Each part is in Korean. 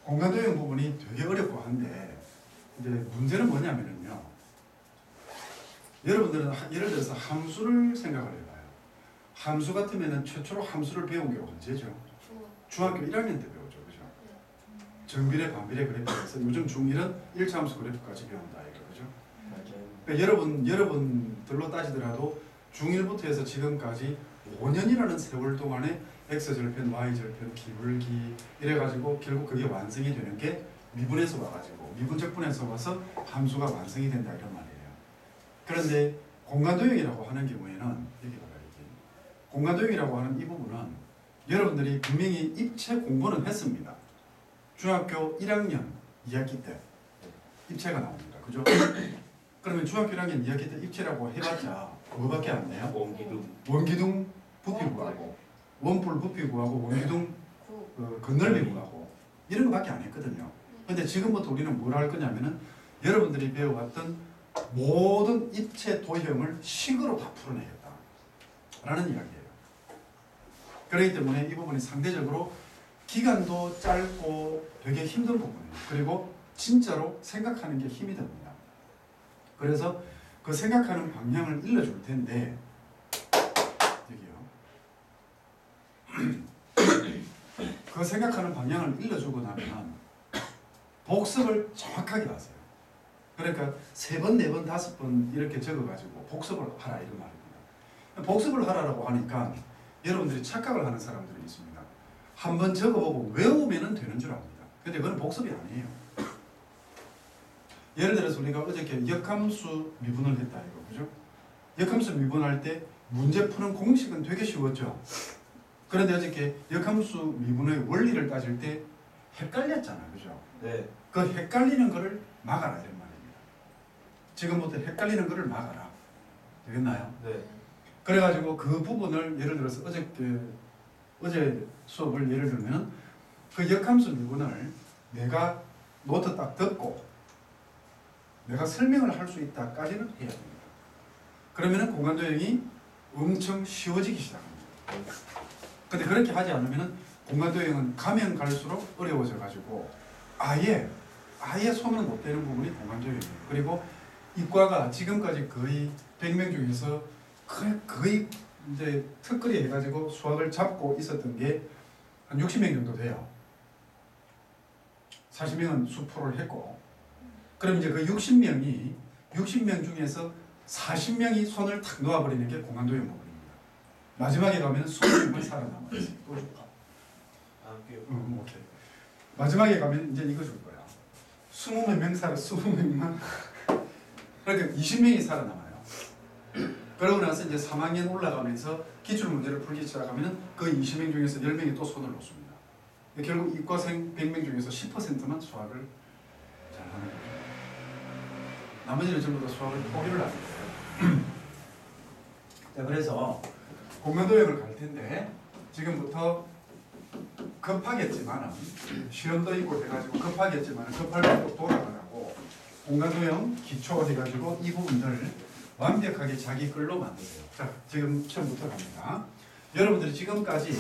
공간도형 부분이 되게 어렵고 한데 이제 문제는 뭐냐면요. 여러분들은 예를 들어서 함수를 생각을 해봐요. 함수 같으면은 최초로 함수를 배운 게 언제죠? 중학교 1학년 때 배우죠. 그죠? 정비례, 반비례 그래프에서 요즘 중1은 1차 함수 그래프까지 배운다. 이거 그죠? 맞아요. 그러니까 여러분들로 따지더라도 중1부터 해서 지금까지 5년이라는 세월 동안에 X절편, Y절편, 기울기 이래가지고 결국 그게 완성이 되는 게 미분에서 와가지고 미분적분에서 와서 함수가 완성이 된다 이런 말이에요. 그런데 공간도형이라고 하는 경우에는 여기 봐요. 공간도형이라고 하는 이 부분은 여러분들이 분명히 입체 공부는 했습니다. 중학교 1학년 2학기 때 입체가 나옵니다. 그죠? 그러면 중학교 1학년 2학기 때 입체라고 해봤자 뭐밖에 안 돼요? 원기둥 부피 구하고 원뿔 부피 구하고 원기둥 건널비 구하고 이런 거밖에 안 했거든요. 근데 지금부터 우리는 뭘 할 거냐면은 여러분들이 배워왔던 모든 입체 도형을 식으로 다 풀어내겠다 라는 이야기예요. 그렇기 때문에 이 부분이 상대적으로 기간도 짧고 되게 힘든 부분이에요. 그리고 진짜로 생각하는 게 힘이 듭니다. 그래서 그 생각하는 방향을 일러줄 텐데 여기요. 그 생각하는 방향을 일러주고 나면 복습을 정확하게 하세요. 그러니까 3번, 4번, 5번 이렇게 적어가지고 복습을 하라 이런 말입니다. 복습을 하라라고 하니까 여러분들이 착각을 하는 사람들이 있습니다. 한번 적어보고 외우면 되는 줄 압니다. 근데 그건 복습이 아니에요. 예를 들어서 우리가 어저께 역함수 미분을 했다 이거 그죠? 역함수 미분할 때 문제 푸는 공식은 되게 쉬웠죠. 그런데 어저께 역함수 미분의 원리를 따질 때 헷갈렸잖아요. 그죠? 네. 그 헷갈리는 거를 막아라 이런 말입니다. 지금부터 헷갈리는 거를 막아라. 되겠나요? 네. 그래가지고 그 부분을 예를 들어서 어제 수업을 예를 들면 그 역함수 미분을 내가 노트 딱 듣고 내가 설명을 할 수 있다까지는 해야 됩니다. 그러면은 공간도형이 엄청 쉬워지기 시작합니다. 근데 그렇게 하지 않으면은 공간도형은 가면 갈수록 어려워져 가지고 아예 손을 못 대는 부분이 공간도형이에요. 그리고 이과가 지금까지 거의 100명 중에서 거의 이제 특거리 해가지고 수학을 잡고 있었던 게 한 60명 정도 돼요. 40명은 수포를 했고, 그럼 이제 그 60명 중에서 40명이 손을 탁 놓아버리는 게 공간도형 부분입니다. 마지막에 가면 20명만 살아남아요. 또 줄까? 오케이. 마지막에 가면 이제 이거 줄 거야. 20명만. 그러니까 20명이 살아남아요. 그러고 나서 이제 3학년 올라가면서 기출문제를 풀기 시작하면 그 20명 중에서 10명이 또 손을 놓습니다. 결국 이과생 100명 중에서 10%만 수학을 잘하는 거죠. 나머지는 전부 다 수학을 포기를 하는 거예요. 자, 그래서 공간도형을 갈 텐데 지금부터 급하겠지만은 시험도 있고 해가지고 급하겠지만은 급할 때 돌아가라고 공간도형 기초 해가지고 이 부분들 완벽하게 자기 걸로 만드세요. 자, 지금 처음부터 갑니다. 여러분들이 지금까지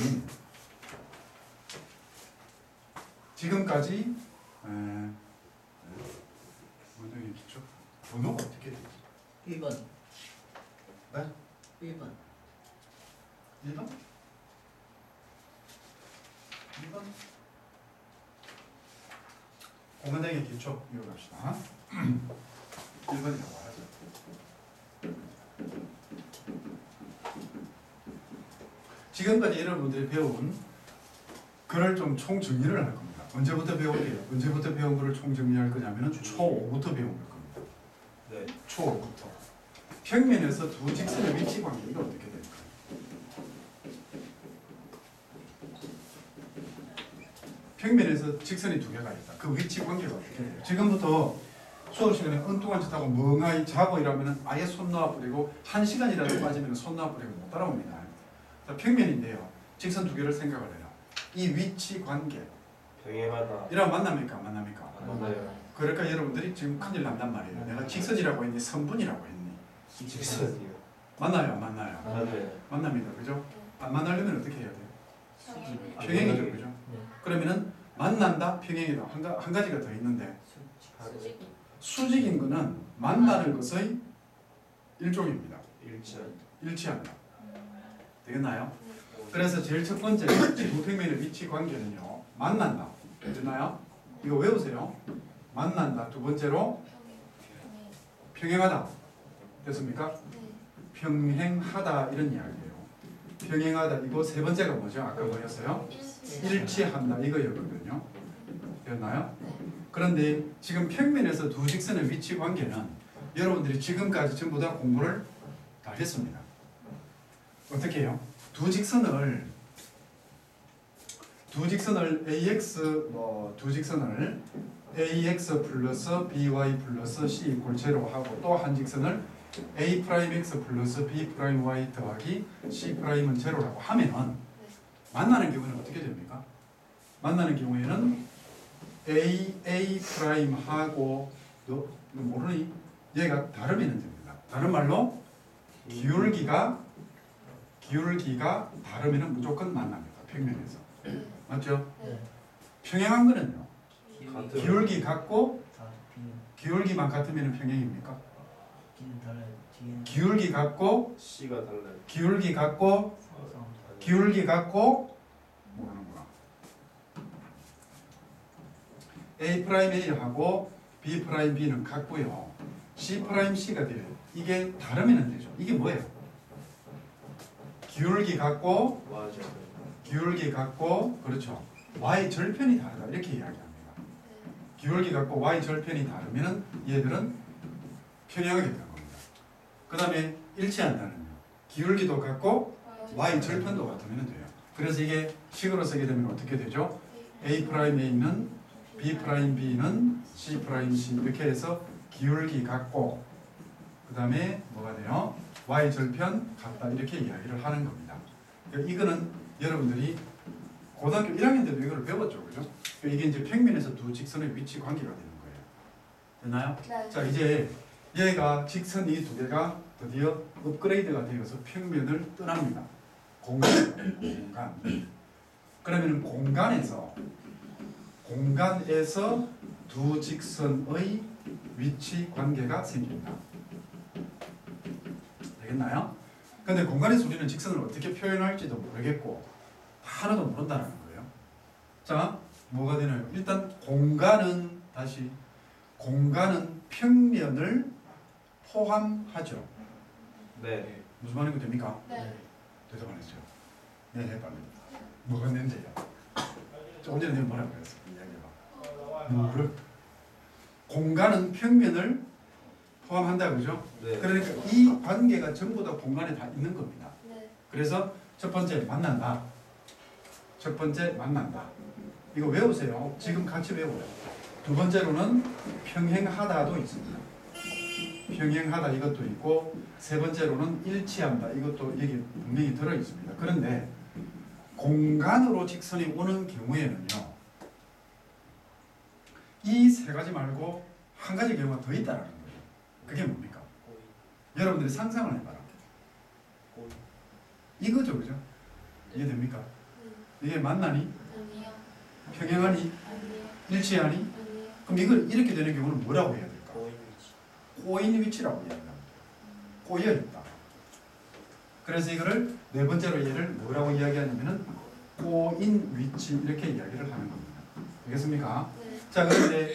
공간도형 기초 번호가 어떻게 되지? 1번. 네? 1번. 1번? 1번? 공간도형의 기초 이거 갑시다. 1번이라고 하죠. 지금까지 여러분들이 배운 그걸 좀 총정리를 할 겁니다. 언제부터 배울게요? 언제부터 배운 거를 총정리할 거냐면 초5부터 배운 걸 겁니다. 네. 초5부터. 평면에서 두 직선의 위치 관계 이거 어떻게 될까요? 평면에서 직선이 두 개가 있다. 그 위치 관계가 어떻게 돼요? 지금부터 수업 시간에 엉뚱한 짓 하고 멍하니 자고 이러면 아예 손 놓아버리고 1시간이라도 빠지면 손 놓아버리고 못 따라옵니다. 자, 평면인데요. 직선 두 개를 생각을 해요. 이 위치 관계 평행하다. 이랑 만납니까? 안 만납니까? 맞나요? 그러니까 여러분들이 지금 큰일 난단 말이에요. 내가 직선이라고 했니? 선분이라고 했니? 직선이요. 만나요? 안 만나요? 맞나요? 만납니다. 그죠? 안 만나려면 어떻게 해야 돼요? 수직. 평행이죠. 그죠? 네. 그러면은 만난다, 평행이다. 한 가지가 더 있는데 수직. 수직인 거는 만나는 것의 일종입니다. 일치한. 일치한다. 되겠나요? 그래서 제일 첫 번째 두 평면의 위치 관계는요. 만난다. 됐나요? 이거 외우세요. 만난다. 두 번째로 평행하다. 됐습니까? 평행하다 이런 이야기예요. 평행하다. 이거 세 번째가 뭐죠? 아까 뭐였어요? 일치한다 이거였거든요. 됐나요? 그런데 지금 평면에서 두 직선의 위치 관계는 여러분들이 지금까지 전부 다 공부를 다 했습니다. 어떻게 해요? 두 직선을 AX 두 직선을 AX 플러스 BY 플러스 C 이퀄 제로 하고 또 한 직선을 A 프라임 X 플러스 B 프라임 Y 더하기 C 프라임은 제로라고 하면은 만나는 경우는 어떻게 됩니까? 만나는 경우에는 A 프라임하고 너 모르니? 얘가 다르면 됩니다. 다른 말로 기울기가 다르면 무조건 만납니다. 평면에서. 맞죠? 네. 평행한 거는요. 같은. 기울기 같고 다 B는 기울기만 같으면 평행입니까? B는 달라요. D는 기울기 같고 C가 달라요. 기울기 같고 상성. 기울기 같고 모르는구나. A 프라임 A하고 B 프라임 B는 같고요. C 프라임 C가 돼요. 이게 다르면 되죠. 이게 뭐예요? 기울기 같고 맞아. 기울기 같고 그렇죠. Y 절편이 다르다 이렇게 이야기합니다. 기울기 같고 Y 절편이 다르면 얘들은 평행하게 되는 겁니다. 그 다음에 일치한다는요. 기울기도 같고 Y 절편도 같으면 돼요. 그래서 이게 식으로 쓰게 되면 어떻게 되죠? A 프라임 A는 B 프라임 B는 C 프라임 C 이렇게 해서 기울기 같고 그 다음에 뭐가 돼요? Y 절편 같다 이렇게 이야기를 하는 겁니다. 그러니까 이거는 여러분들이 고등학교 1학년 때도 이걸 배웠죠, 그죠? 그러니까 이게 이제 평면에서 두 직선의 위치 관계가 되는 거예요. 됐나요? 네. 자 이제 얘가 직선 이 두 개가 드디어 업그레이드가 되어서 평면을 떠납니다. 공간. 그러면 공간에서 두 직선의 위치 관계가 생깁니다. 되겠나요? 근데 공간에서 우리는 직선을 어떻게 표현할지도 모르겠고 하나도 모른다는 거예요. 자, 뭐가 되나요? 일단 공간은 평면을 포함하죠. 네. 무슨 말인가 됩니까? 네. 대답 안 했어요. 네, 해봐. 뭐가 문제야? 조금 전에 내가 뭐라고 그랬어? 이야기해봐. 뭐를? 공간은 평면을 포함한다, 그죠? 네. 그러니까 이 관계가 전부 다 공간에 다 있는 겁니다. 네. 그래서 첫 번째 만난다. 첫 번째 만난다. 이거 외우세요. 지금 같이 외워요. 두 번째로는 평행하다도 있습니다. 평행하다 이것도 있고 세 번째로는 일치한다. 이것도 여기 분명히 들어 있습니다. 그런데 공간으로 직선이 오는 경우에는요. 이 세 가지 말고 한 가지 경우가 더 있다라는 거예요. 그게 뭡니까? 여러분들이 상상을 해봐라. 이거죠, 그죠? 이해됩니까? 이게 만나니? 아니요. 평행하니? 아니요. 일치하니? 아니요. 그럼 이걸 이렇게 되는 경우는 뭐라고 해야 될까? 고인 위치. 꼬인 위치라고 이야기합니다. 꼬여 있다. 그래서 이거를 네 번째로 얘를 뭐라고 이야기하냐면은 꼬인 위치 이렇게 이야기를 하는 겁니다. 알겠습니까? 네. 자, 그런데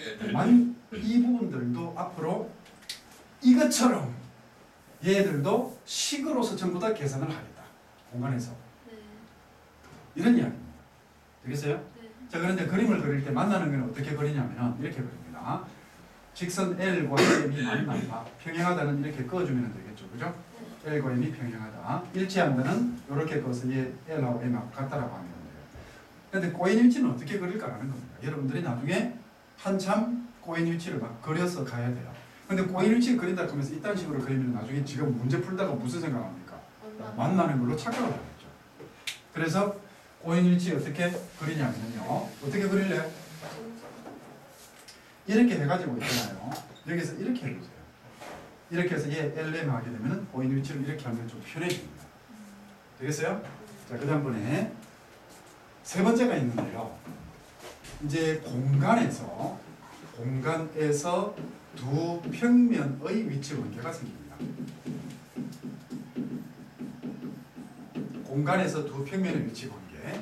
이 부분들도 앞으로 이것처럼 얘들도 식으로서 전부 다 계산을 하겠다. 공간에서. 네. 이런 이야기입니다. 되겠어요? 네. 자, 그런데 그림을 그릴 때 만나는 건 어떻게 그리냐면 이렇게 그립니다. 직선 L과 M이 만난다. 평행하다는 이렇게 그어주면 되겠죠. 그죠? L과 M이 평행하다. 일치한다는 이렇게 그어서 얘 L하고 M하고 같다라고 하면 돼요. 그런데 꼬인 위치는 어떻게 그릴까라는 겁니다. 여러분들이 나중에 한참 꼬인 위치를 막 그려서 가야 돼요. 근데 꼬인 위치를 그린다 하면서 이딴 식으로 그리면 나중에 지금 문제 풀다가 무슨 생각합니까? 만나는 걸로 착각을 하겠죠. 그래서 꼬인 위치 어떻게 그리냐면요. 어떻게 그릴래요? 이렇게 해가지고 있잖아요. 여기서 이렇게 해보세요. 이렇게 해서 얘 LM 하게 되면 꼬인 위치를 이렇게 하면 좀 편해집니다. 되겠어요? 자, 그 다음번에 세 번째가 있는데요. 이제 공간에서 두 평면의 위치 관계가 생깁니다. 공간에서 두 평면의 위치 관계.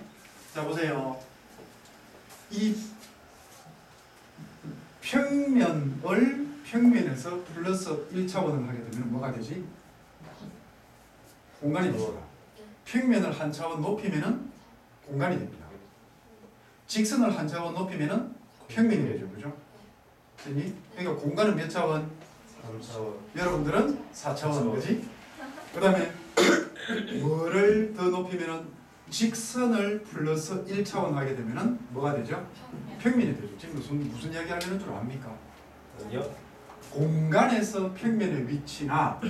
자 보세요. 이 평면에서 플러스 1차원을 하게 되면 뭐가 되지? 공간이 됩니다. 평면을 한 차원 높이면은 공간이 됩니다. 직선을 한 차원 높이면은 평면이 되죠. 그죠? 그러니까 공간은 몇 차원? 3차원. 여러분들은 4차원 그지? 그 다음에 뭐를 더 높이면은 직선을 플러스 1차원 하게 되면은 뭐가 되죠? 평면이 되죠. 지금 무슨 이야기 하려는 줄 압니까? 아니요. 공간에서 평면의 위치나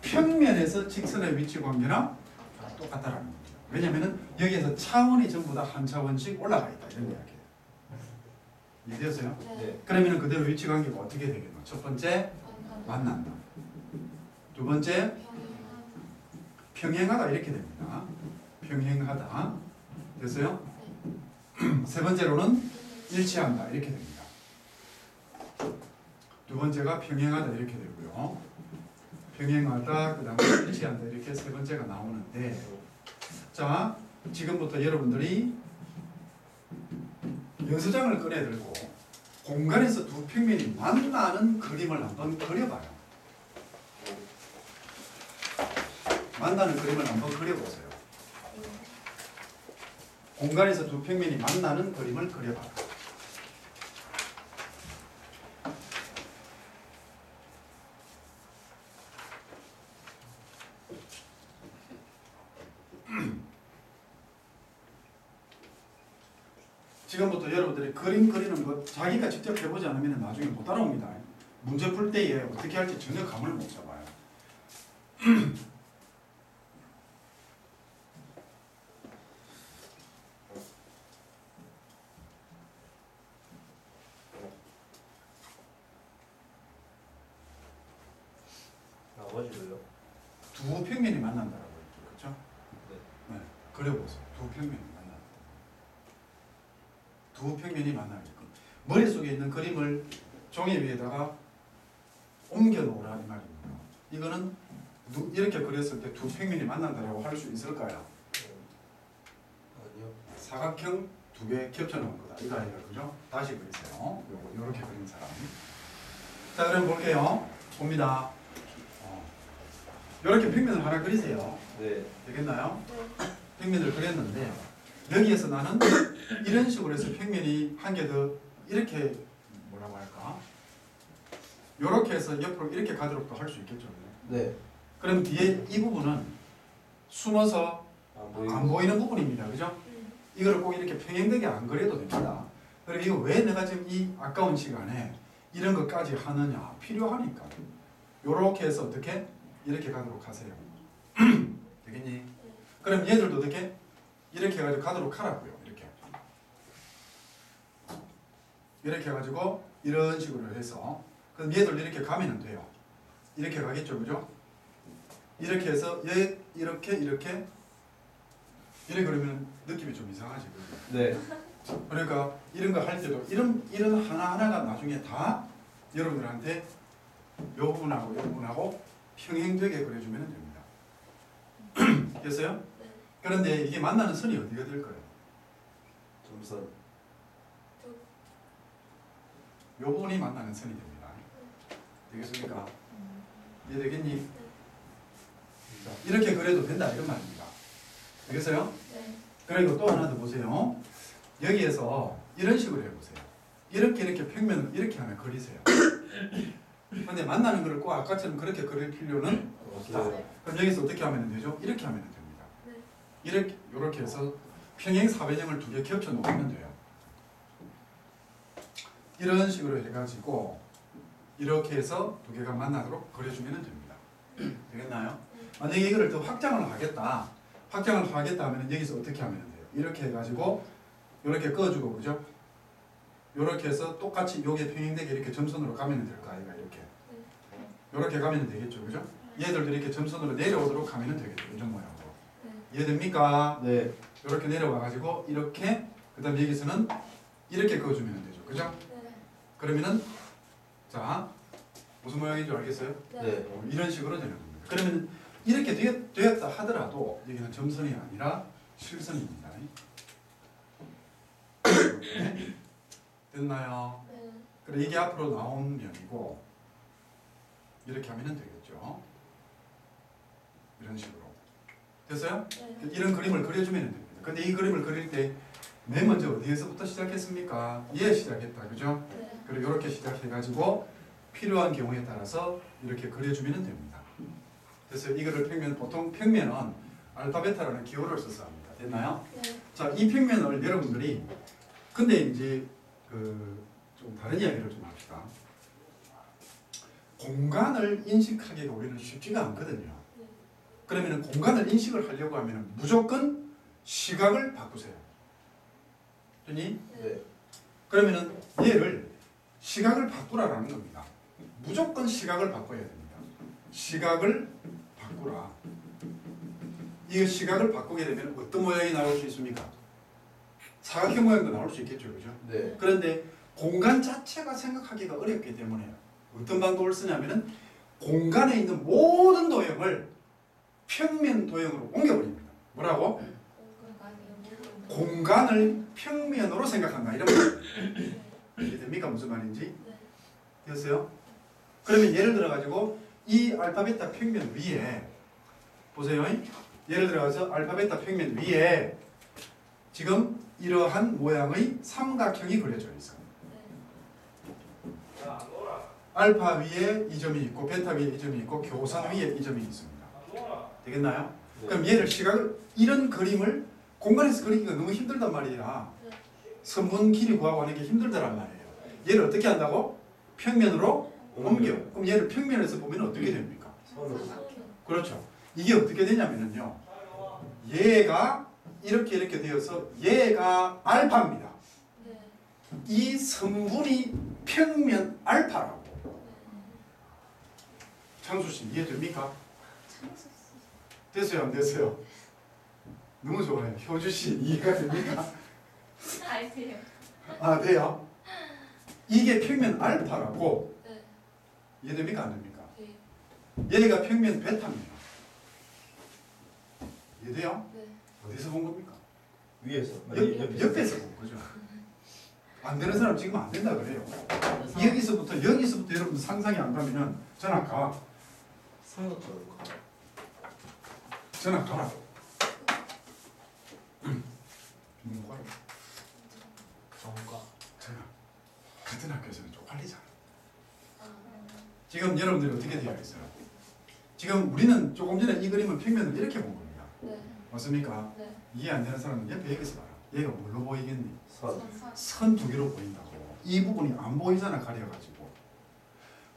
평면에서 직선의 위치 관계나 똑같다라는 거죠. 왜냐면은 여기에서 차원이 전부 다 한 차원씩 올라가 있다 이런 이야기예요. 이해되세요? 네. 그러면 그대로 위치 관계가 어떻게 되겠노? 첫 번째 만난다. 두 번째 평행하다 이렇게 됩니다. 평행하다. 됐어요? 세 번째로는 일치한다 이렇게 됩니다. 두 번째가 평행하다 이렇게 되고요. 평행하다 그 다음에 일치한다 이렇게 세 번째가 나오는데 자 지금부터 여러분들이 연서장을 꺼내들고 공간에서 두 평면이 만나는 그림을 한번 그려봐요. 만나는 그림을 한번 그려보세요. 공간에서 두 평면이 만나는 그림을 그려봐요. 지금부터 여러분들이 그림 그리는 것 자기가 직접 해보지 않으면 나중에 못 따라옵니다. 문제 풀 때에 어떻게 할지 전혀 감을 못 잡아요. 나머지를요? 두 평면이 만난다라고 했죠. 그렇죠? 네. 네. 그려보세요. 두 평면이 만난다. 두 평면이 만나게끔 머릿속에 있는 그림을 종이 위에다가 옮겨 놓으라 이 말입니다. 이거는 이렇게 그렸을 때 두 평면이 만난다라고 할 수 있을까요? 아니요. 사각형 두 개 겹쳐 놓은 거다. 이거 아니라 그죠? 다시 그리세요. 요렇게 그린 사람. 자, 그럼 볼게요. 봅니다. 이렇게 평면을 하나 그리세요. 네. 되겠나요? 평면을 그렸는데 여기에서 나는 이런 식으로 해서 평면이 한 개 더 이렇게 뭐라고 할까? 요렇게 해서 옆으로 이렇게 가도록도 할 수 있겠죠. 네. 그럼 뒤에 이 부분은 숨어서 안 보이는 부분입니다. 그죠? 이거를 꼭 이렇게 평행되게 안 그려도 됩니다. 그리고 이거 왜 내가 지금 이 아까운 시간에 이런 것까지 하느냐? 필요하니까. 요렇게 해서 어떻게? 이렇게 가도록 하세요. 되겠니? 그럼 얘들도 어떻게? 이렇게 해가지고 가도록 하라고요. 이렇게 해가지고 이런 식으로 해서 그럼 얘들 이렇게 가면 돼요. 이렇게 가겠죠. 그죠? 이렇게 해서 얘 이렇게 이래 그러면 느낌이 좀 이상하지. 그죠? 네. 그러니까 이런 거 할 때도 이런 하나하나가 나중에 다 여러분들한테 요 부분하고 평행되게 그려주면 됩니다. 됐어요? 그런데 이게 만나는 선이 어디가 될까요? 점선. 요 부분이 만나는 선이 됩니다. 되겠습니까? 이해되겠니? 자, 이렇게 그려도 된다 이런 말입니다. 되겠어요? 네. 그리고 또 하나 더 보세요. 여기에서 이런 식으로 해보세요. 이렇게 평면을 이렇게 하면 그리세요. 근데 만나는 거를 꼭 아까처럼 그렇게 그릴 필요는 없다. 그럼 여기서 어떻게 하면 되죠? 이렇게 하면 됩니다. 이렇게 해서 평행 사변형을 두 개 겹쳐 놓으면 돼요. 이런 식으로 해가지고 이렇게 해서 두 개가 만나도록 그려주면 됩니다. 되겠나요? 만약에 이거를 더 확장을 하겠다 하면 여기서 어떻게 하면 돼요? 이렇게 해가지고 이렇게 꺼주고 그죠? 이렇게 해서 똑같이 요게 평행되게 이렇게 점선으로 가면 될까 아이가 이렇게 가면 되겠죠, 그죠? 얘들도 이렇게 점선으로 내려오도록 가면 되겠죠, 이런 모양으로. 이해됩니까? 네. 이렇게 내려와가지고 이렇게 그다음 여기서는 이렇게 그어주면 되죠. 그죠? 네. 그러면은 자 무슨 모양인 줄 알겠어요? 네. 이런 식으로 되는 겁니다. 그러면 이렇게 되었다 하더라도 여기는 점선이 아니라 실선입니다. 이렇게. 됐나요? 네. 그래 이게 앞으로 나온 면이고 이렇게 하면 되겠죠. 이런 식으로 됐어요? 네. 이런 그림을 그려주면 됩니다. 근데 이 그림을 그릴 때 맨 먼저 어디에서부터 시작했습니까? 예 시작했다. 그죠? 네. 그리고 이렇게 시작해가지고 필요한 경우에 따라서 이렇게 그려주면 됩니다. 그래서 이거를 보통 평면은 알파 베타라는 기호를 써서 합니다. 됐나요? 네. 자, 이 평면을 여러분들이 근데 이제 좀 다른 이야기를 좀 합시다. 공간을 인식하기가 우리는 쉽지가 않거든요. 네. 그러면 공간을 인식을 하려고 하면 무조건 시각을 바꾸세요. 됐니? 네. 그러면은 얘를 시각을 바꾸라라는 겁니다. 무조건 시각을 바꿔야 됩니다. 시각을 바꾸라. 이 시각을 바꾸게 되면 어떤 모양이 나올 수 있습니까? 사각형 모양도 나올 수 있겠죠, 그죠? 네. 그런데 공간 자체가 생각하기가 어렵기 때문에 어떤 방법을 쓰냐면은 공간에 있는 모든 도형을 평면 도형으로 옮겨버립니다. 뭐라고? 공간을 평면으로 생각한다. 이런 말이에요. 이해됩니까? 무슨 말인지? 네. 됐어요? 그러면 예를 들어 가지고 이 알파 베타 평면 위에 보세요. 예를 들어서 알파 베타 평면 위에 지금 이러한 모양의 삼각형이 그려져 있어요. 알파 위에 이 점이 있고 베타 위에 이 점이 있고 교선 위에 이 점이 있습니다. 되겠나요? 네. 그럼 얘를 시각을 이런 그림을 공간에서 그리기가 너무 힘들단 말이라 선분 길이 구하고 하는 게 힘들다란 말이에요. 얘를 어떻게 한다고? 평면으로 옮겨. 그럼 얘를 평면에서 보면 어떻게 됩니까? 선으로. 그렇죠. 이게 어떻게 되냐면요. 얘가 이렇게 되어서 얘가 알파입니다. 네. 이 선분이 평면 알파라고. 창수씨 이해됩니까? 됐어요? 안 됐어요? 너무 좋아요. 효주씨 이해가 됩니까? 알지요. 아 돼요? 이게 평면 알파라고. 네. 이해됩니까? 안 됩니까? 네. 얘가 평면 베타입니다. 이해돼요? 네. 어디서 본 겁니까? 위에서. 옆에서 본 거죠. 안 되는 사람 지금 안 된다 그래요. 여기서부터 여러분들 상상이 안 가면은 전화 가. 삼각형으로 가. 전화 가라. 누가 정가. 전화. 같은 학교에서는 쪽팔리잖아. 지금 여러분들이 어떻게 되어 있어요? 지금 우리는 조금 전에 이 그림은 평면을 이렇게 본 겁니다. 네. 맞습니까? 네. 이해 안 되는 사람은 옆에 여기서 봐라. 얘가 뭘로 보이겠니? 선. 선 두 개로 보인다고. 이 부분이 안 보이잖아, 가려가지고.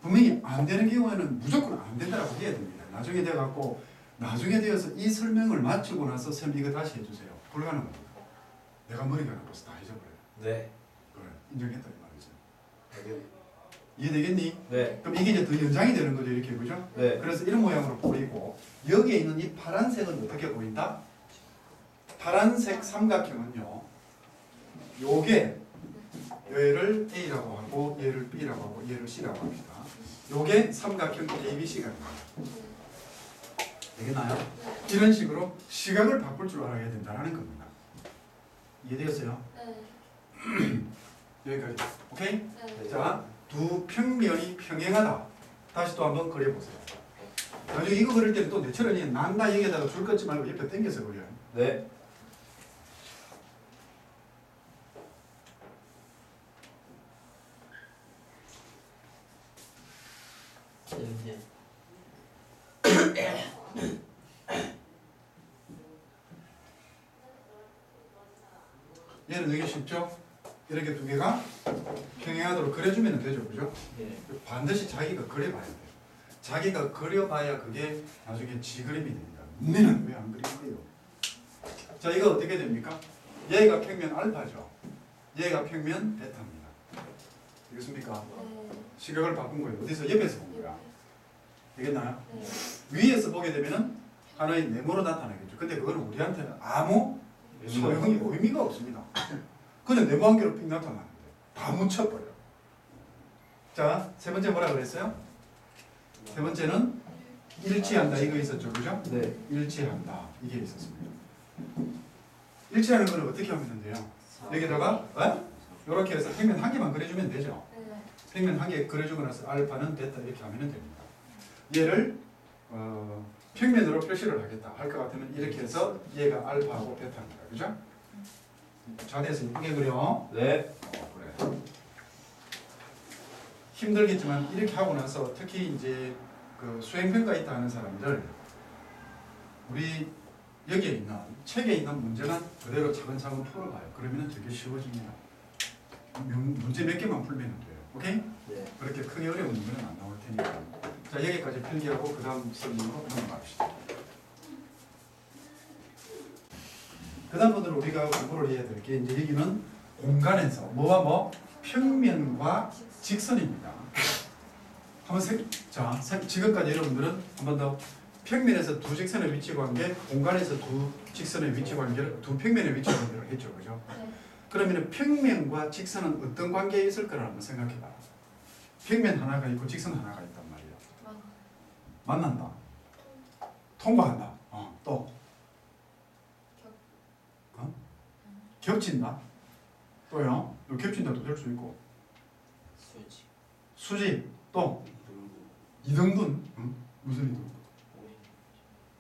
분명히 안 되는 경우에는 무조건 안 된다고 해야 됩니다. 나중에 되어서 이 설명을 마치고 나서 쌤 이거 다시 해주세요. 불가능합니다. 내가 머리가 나빠서 다 잊어버려요. 네. 그래, 인정했다 이 말이죠. 아니요. 이해되겠니? 네. 그럼 이게 이제 더 연장이 되는 거죠, 이렇게, 그죠? 네. 그래서 이런 모양으로 보이고 여기에 있는 이 파란색은 어떻게 보인다? 파란색 삼각형은요. 요게 얘를 A라고 하고 얘를 B라고 하고 얘를 C라고 합니다. 요게 삼각형 ABC가 됩니다. 되겠나요? 이런 식으로 시각을 바꿀 줄 알아야 된다는 겁니다. 이해되었어요? 네. 여기까지. 오케이? 네. 자, 두 평면이 평행하다. 다시 또 한번 그려보세요. 나중에 이거 그릴 때는 또 내처럼 난다 여기에다가 줄 긋지 말고 옆에 당겨서 그려요. 네. 네. 얘는 되게 쉽죠? 이렇게 두 개가 평행하도록 그려주면 되죠, 그죠? 네. 반드시 자기가 그려봐야 돼요. 자기가 그려봐야 그게 나중에 지 그림이 됩니다. 너네는 왜 안 그리는데요? 자, 이거 어떻게 됩니까? 얘가 평면 알파죠. 얘가 평면 베타입니다. 되겠습니까? 네. 시각을 바꾼 거예요. 어디서? 옆에서 본 거야. 되겠나요? 네. 위에서 보게 되면은 하나의 네모로 나타나겠죠. 근데 그건 우리한테는 아무 소용이 의미가 없습니다. 근데 네모관계로 픽 나타나는데 다 묻혀버려. 자, 세 번째 뭐라 그랬어요? 세 번째는 일치한다 이거 있었죠, 그죠? 네. 일치한다 이게 있었습니다. 일치하는 거는 어떻게 하면 돼요? 여기다가 이렇게 해서 평면 한 개만 그려주면 되죠. 네. 평면 한 개 그려주고 나서 알파는 됐다 이렇게 하면 됩니다. 얘를 평면으로 표시를 하겠다 할 것 같으면 이렇게 해서 얘가 알파하고 베타입니다. 그죠? 좌대에서 이쁘게 그려. 네. 그래. 힘들겠지만 이렇게 하고 나서 특히 이제 그 수행평가 있다 하는 사람들 우리 여기에 있는 책에 있는 문제만 그대로 차근차근 풀어봐요. 그러면 되게 쉬워집니다. 문제 몇 개만 풀면 돼요. 오케이? 네. 그렇게 크게 어려운 문제는 안 나올 테니까. 자, 여기까지 필기하고 그 다음 설명으로 넘어갑시다. 그 다음부터는 우리가 공부를 해야 될 게 이제 여기는 공간에서 뭐와 뭐? 평면과 직선입니다. 지금까지 여러분들은 한 번 더 평면에서 두 직선의 위치 관계, 공간에서 두 직선의 위치 관계를 두 평면의 위치 관계를 했죠, 그죠? 네. 그러면 평면과 직선은 어떤 관계에 있을 거라고 한번 생각해봐. 평면 하나가 있고 직선 하나가 있단 말이야. 만난다. 통과한다. 또 겹친다. 또요. 또 겹친다도 될 수 있고. 수지. 수직. 또 이등분. 이등분. 무슨 이등분?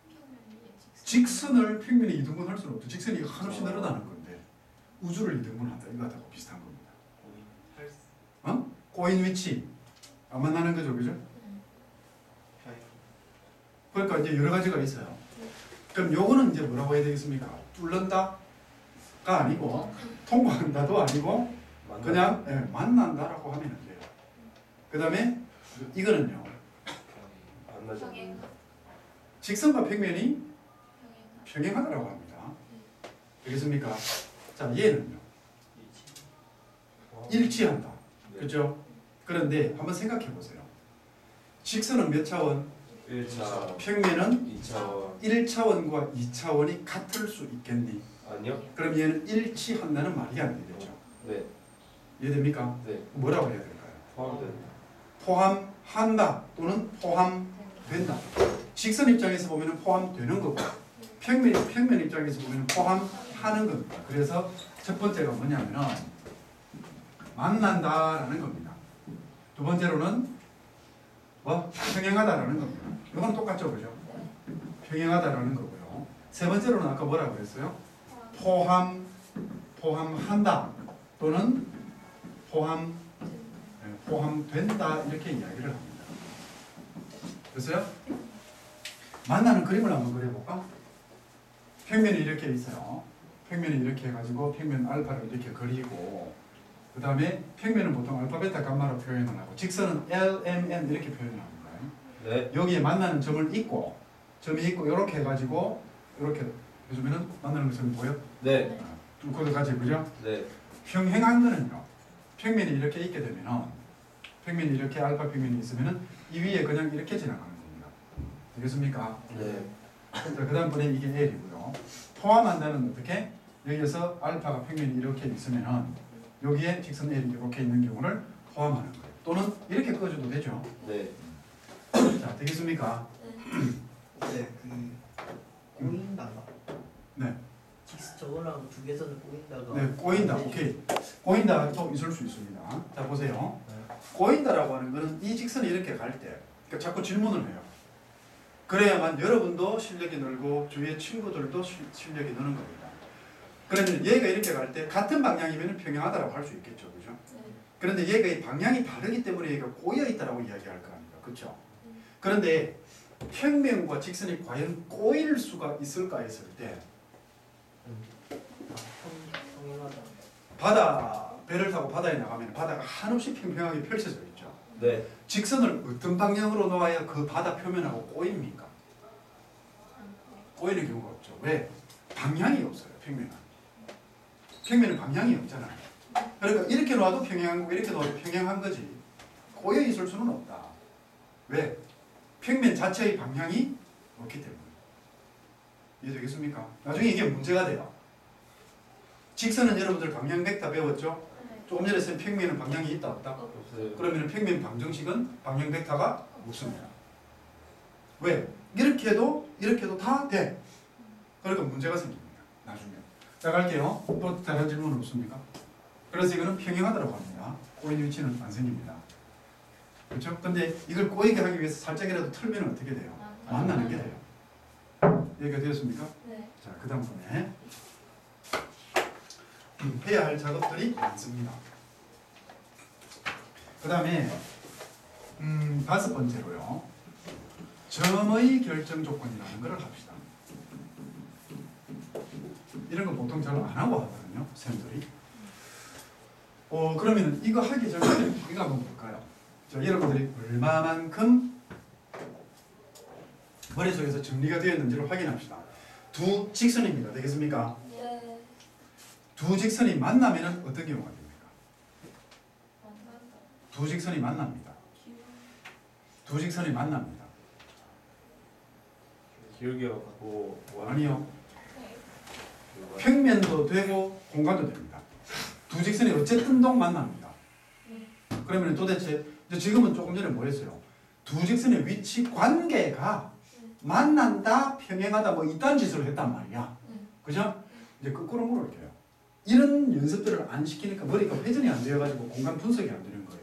평면이 직선. 직선을 평면에 이등분 할 수는 없죠. 직선이 한없이 늘어나는 건데 우주를 이등분한다. 이거하고 비슷한 겁니다. 꼬인 위치 안 만나는 거죠, 그죠? 그러니까 이제 여러 가지가 있어요. 그럼 요거는 이제 뭐라고 해야 되겠습니까? 뚫는다가 아니고 통과한다도 아니고 그냥 만난다라고 하면 돼요. 그 다음에 이거는요. 만나죠. 평행. 직선과 평면이 평행. 평행하다라고 합니다. 되겠습니까? 자, 얘는요. 일치한다. 네. 그렇죠? 그런데 한번 생각해 보세요. 직선은 몇 차원? 1차, 평면은 2차원. 1차원과 2차원이 같을 수 있겠니? 아니요. 그럼 얘는 일치한다는 말이 안 되겠죠. 네. 이해됩니까? 네. 뭐라고 해야 될까요? 포함된다. 포함한다 또는 포함된다. 직선 입장에서 보면 포함되는 거고 평면 입장에서 보면 포함하는 겁니다. 그래서 첫 번째가 뭐냐면 만난다라는 겁니다. 두 번째로는 뭐 평행하다라는 겁니다. 이거는 똑같죠, 그죠? 평행하다라는 거고요. 세 번째로는 아까 뭐라고 그랬어요? 포함한다 또는 포함된다 이렇게 이야기를 합니다. 됐어요? 만나는 그림을 한번 그려볼까? 평면이 이렇게 있어요. 평면이 이렇게 해가지고 평면 알파를 이렇게 그리고 그 다음에 평면은 보통 알파, 베타, 감마로 표현을 하고 직선은 L, M, N 이렇게 표현을 합니다. 네. 여기에 만나는 점을 있고 점이 있고 이렇게 해가지고 이렇게 해주면은 만나는 것처럼 보여? 네. 두 코드 같이 그죠? 네. 평행한 거는요. 평면이 이렇게 있게 되면은 평면이 이렇게 알파 평면이 있으면은 이 위에 그냥 이렇게 지나가는 겁니다. 되겠습니까? 네. 자, 그 다음번에 이게 L이고요. 포함한다는 어떻게? 여기에서 알파가 평면이 이렇게 있으면은 여기에 직선 L이 이렇게 있는 경우를 포함하는 거예요. 또는 이렇게 꺼줘도 되죠. 네. 자, 되겠습니까? 네, 꼬인다가. 네. 저거랑 두 개선을 꼬인다가. 네, 꼬인다. 오케이. 꼬인다도 있을 수 있습니다. 자, 보세요. 꼬인다라고 하는 거는 이 직선이 이렇게 갈 때, 그러니까 자꾸 질문을 해요. 그래야만 여러분도 실력이 늘고 주위의 친구들도 실력이 느는 겁니다. 그러면 얘가 이렇게 갈 때 같은 방향이면 평행하다라고 할 수 있겠죠, 그죠? 그런데 얘가 이 방향이 다르기 때문에 얘가 꼬여 있다라고 이야기할 거 아닙니까, 그렇죠? 그런데 평면과 직선이 과연 꼬일 수가 있을까 했을 때 평행하다. 바다 배를 타고 바다에 나가면 바다가 한없이 평평하게 펼쳐져 있죠. 네. 직선을 어떤 방향으로 놓아야 그 바다 표면하고 꼬입니까? 꼬이는 경우가 없죠. 왜? 방향이 없어요. 평면은. 평면은 방향이 없잖아요. 그러니까 이렇게 놓아도 평행한 거고 이렇게 놓아도 평행한 거지. 꼬여 있을 수는 없다. 왜? 평면 자체의 방향이 없기 때문에. 이해되겠습니까? 나중에 이게 문제가 돼요. 직선은 여러분들 방향 벡터 배웠죠? 네. 조금 전에 쓴 평면은 방향이 있다 없다? 없어요. 그러면 평면 방정식은 방향 벡터가 없습니다. 왜? 이렇게 해도 다 돼. 그러니까 문제가 생깁니다. 나중에. 자 갈게요. 또 다른 질문 없습니까? 그래서 이거는 평행하다고 합니다. 꼬인 위치는 안 생깁니다. 그렇죠? 근데 이걸 꼬이게 하기 위해서 살짝이라도 틀면 어떻게 돼요? 만나는 게 돼요. 얘기가 되었습니까? 네. 자, 그 다음번에 해야 할 작업들이 많습니다. 그 다음에 5번째로요. 점의 결정 조건이라는 걸 합시다. 이런 거 보통 잘 안 하고 하거든요. 쌤들이. 그러면 이거 하기 전에 이거 한번 볼까요? 자, 여러분들이 얼마만큼 머릿속에서 정리가 되어 있는지를 확인합시다. 두 직선입니다. 되겠습니까? 네. 두 직선이 만나면 어떤 경우가 됩니까? 만난다. 두 직선이 만납니다. 기울. 두 직선이 만납니다. 기울기가 같고 아니요. 네. 평면도 되고 공간도 됩니다. 두 직선이 어쨌든 만납니다. 네. 그러면 도대체 이제 지금은 조금 전에 뭐 했어요? 두 직선의 위치 관계가 만난다, 평행하다 뭐 이딴 짓을 했단 말이야. 그죠? 이제 거꾸로 물을게요. 이런 연습들을 안 시키니까 머리가 회전이 안 되어가지고 공간 분석이 안 되는 거예요.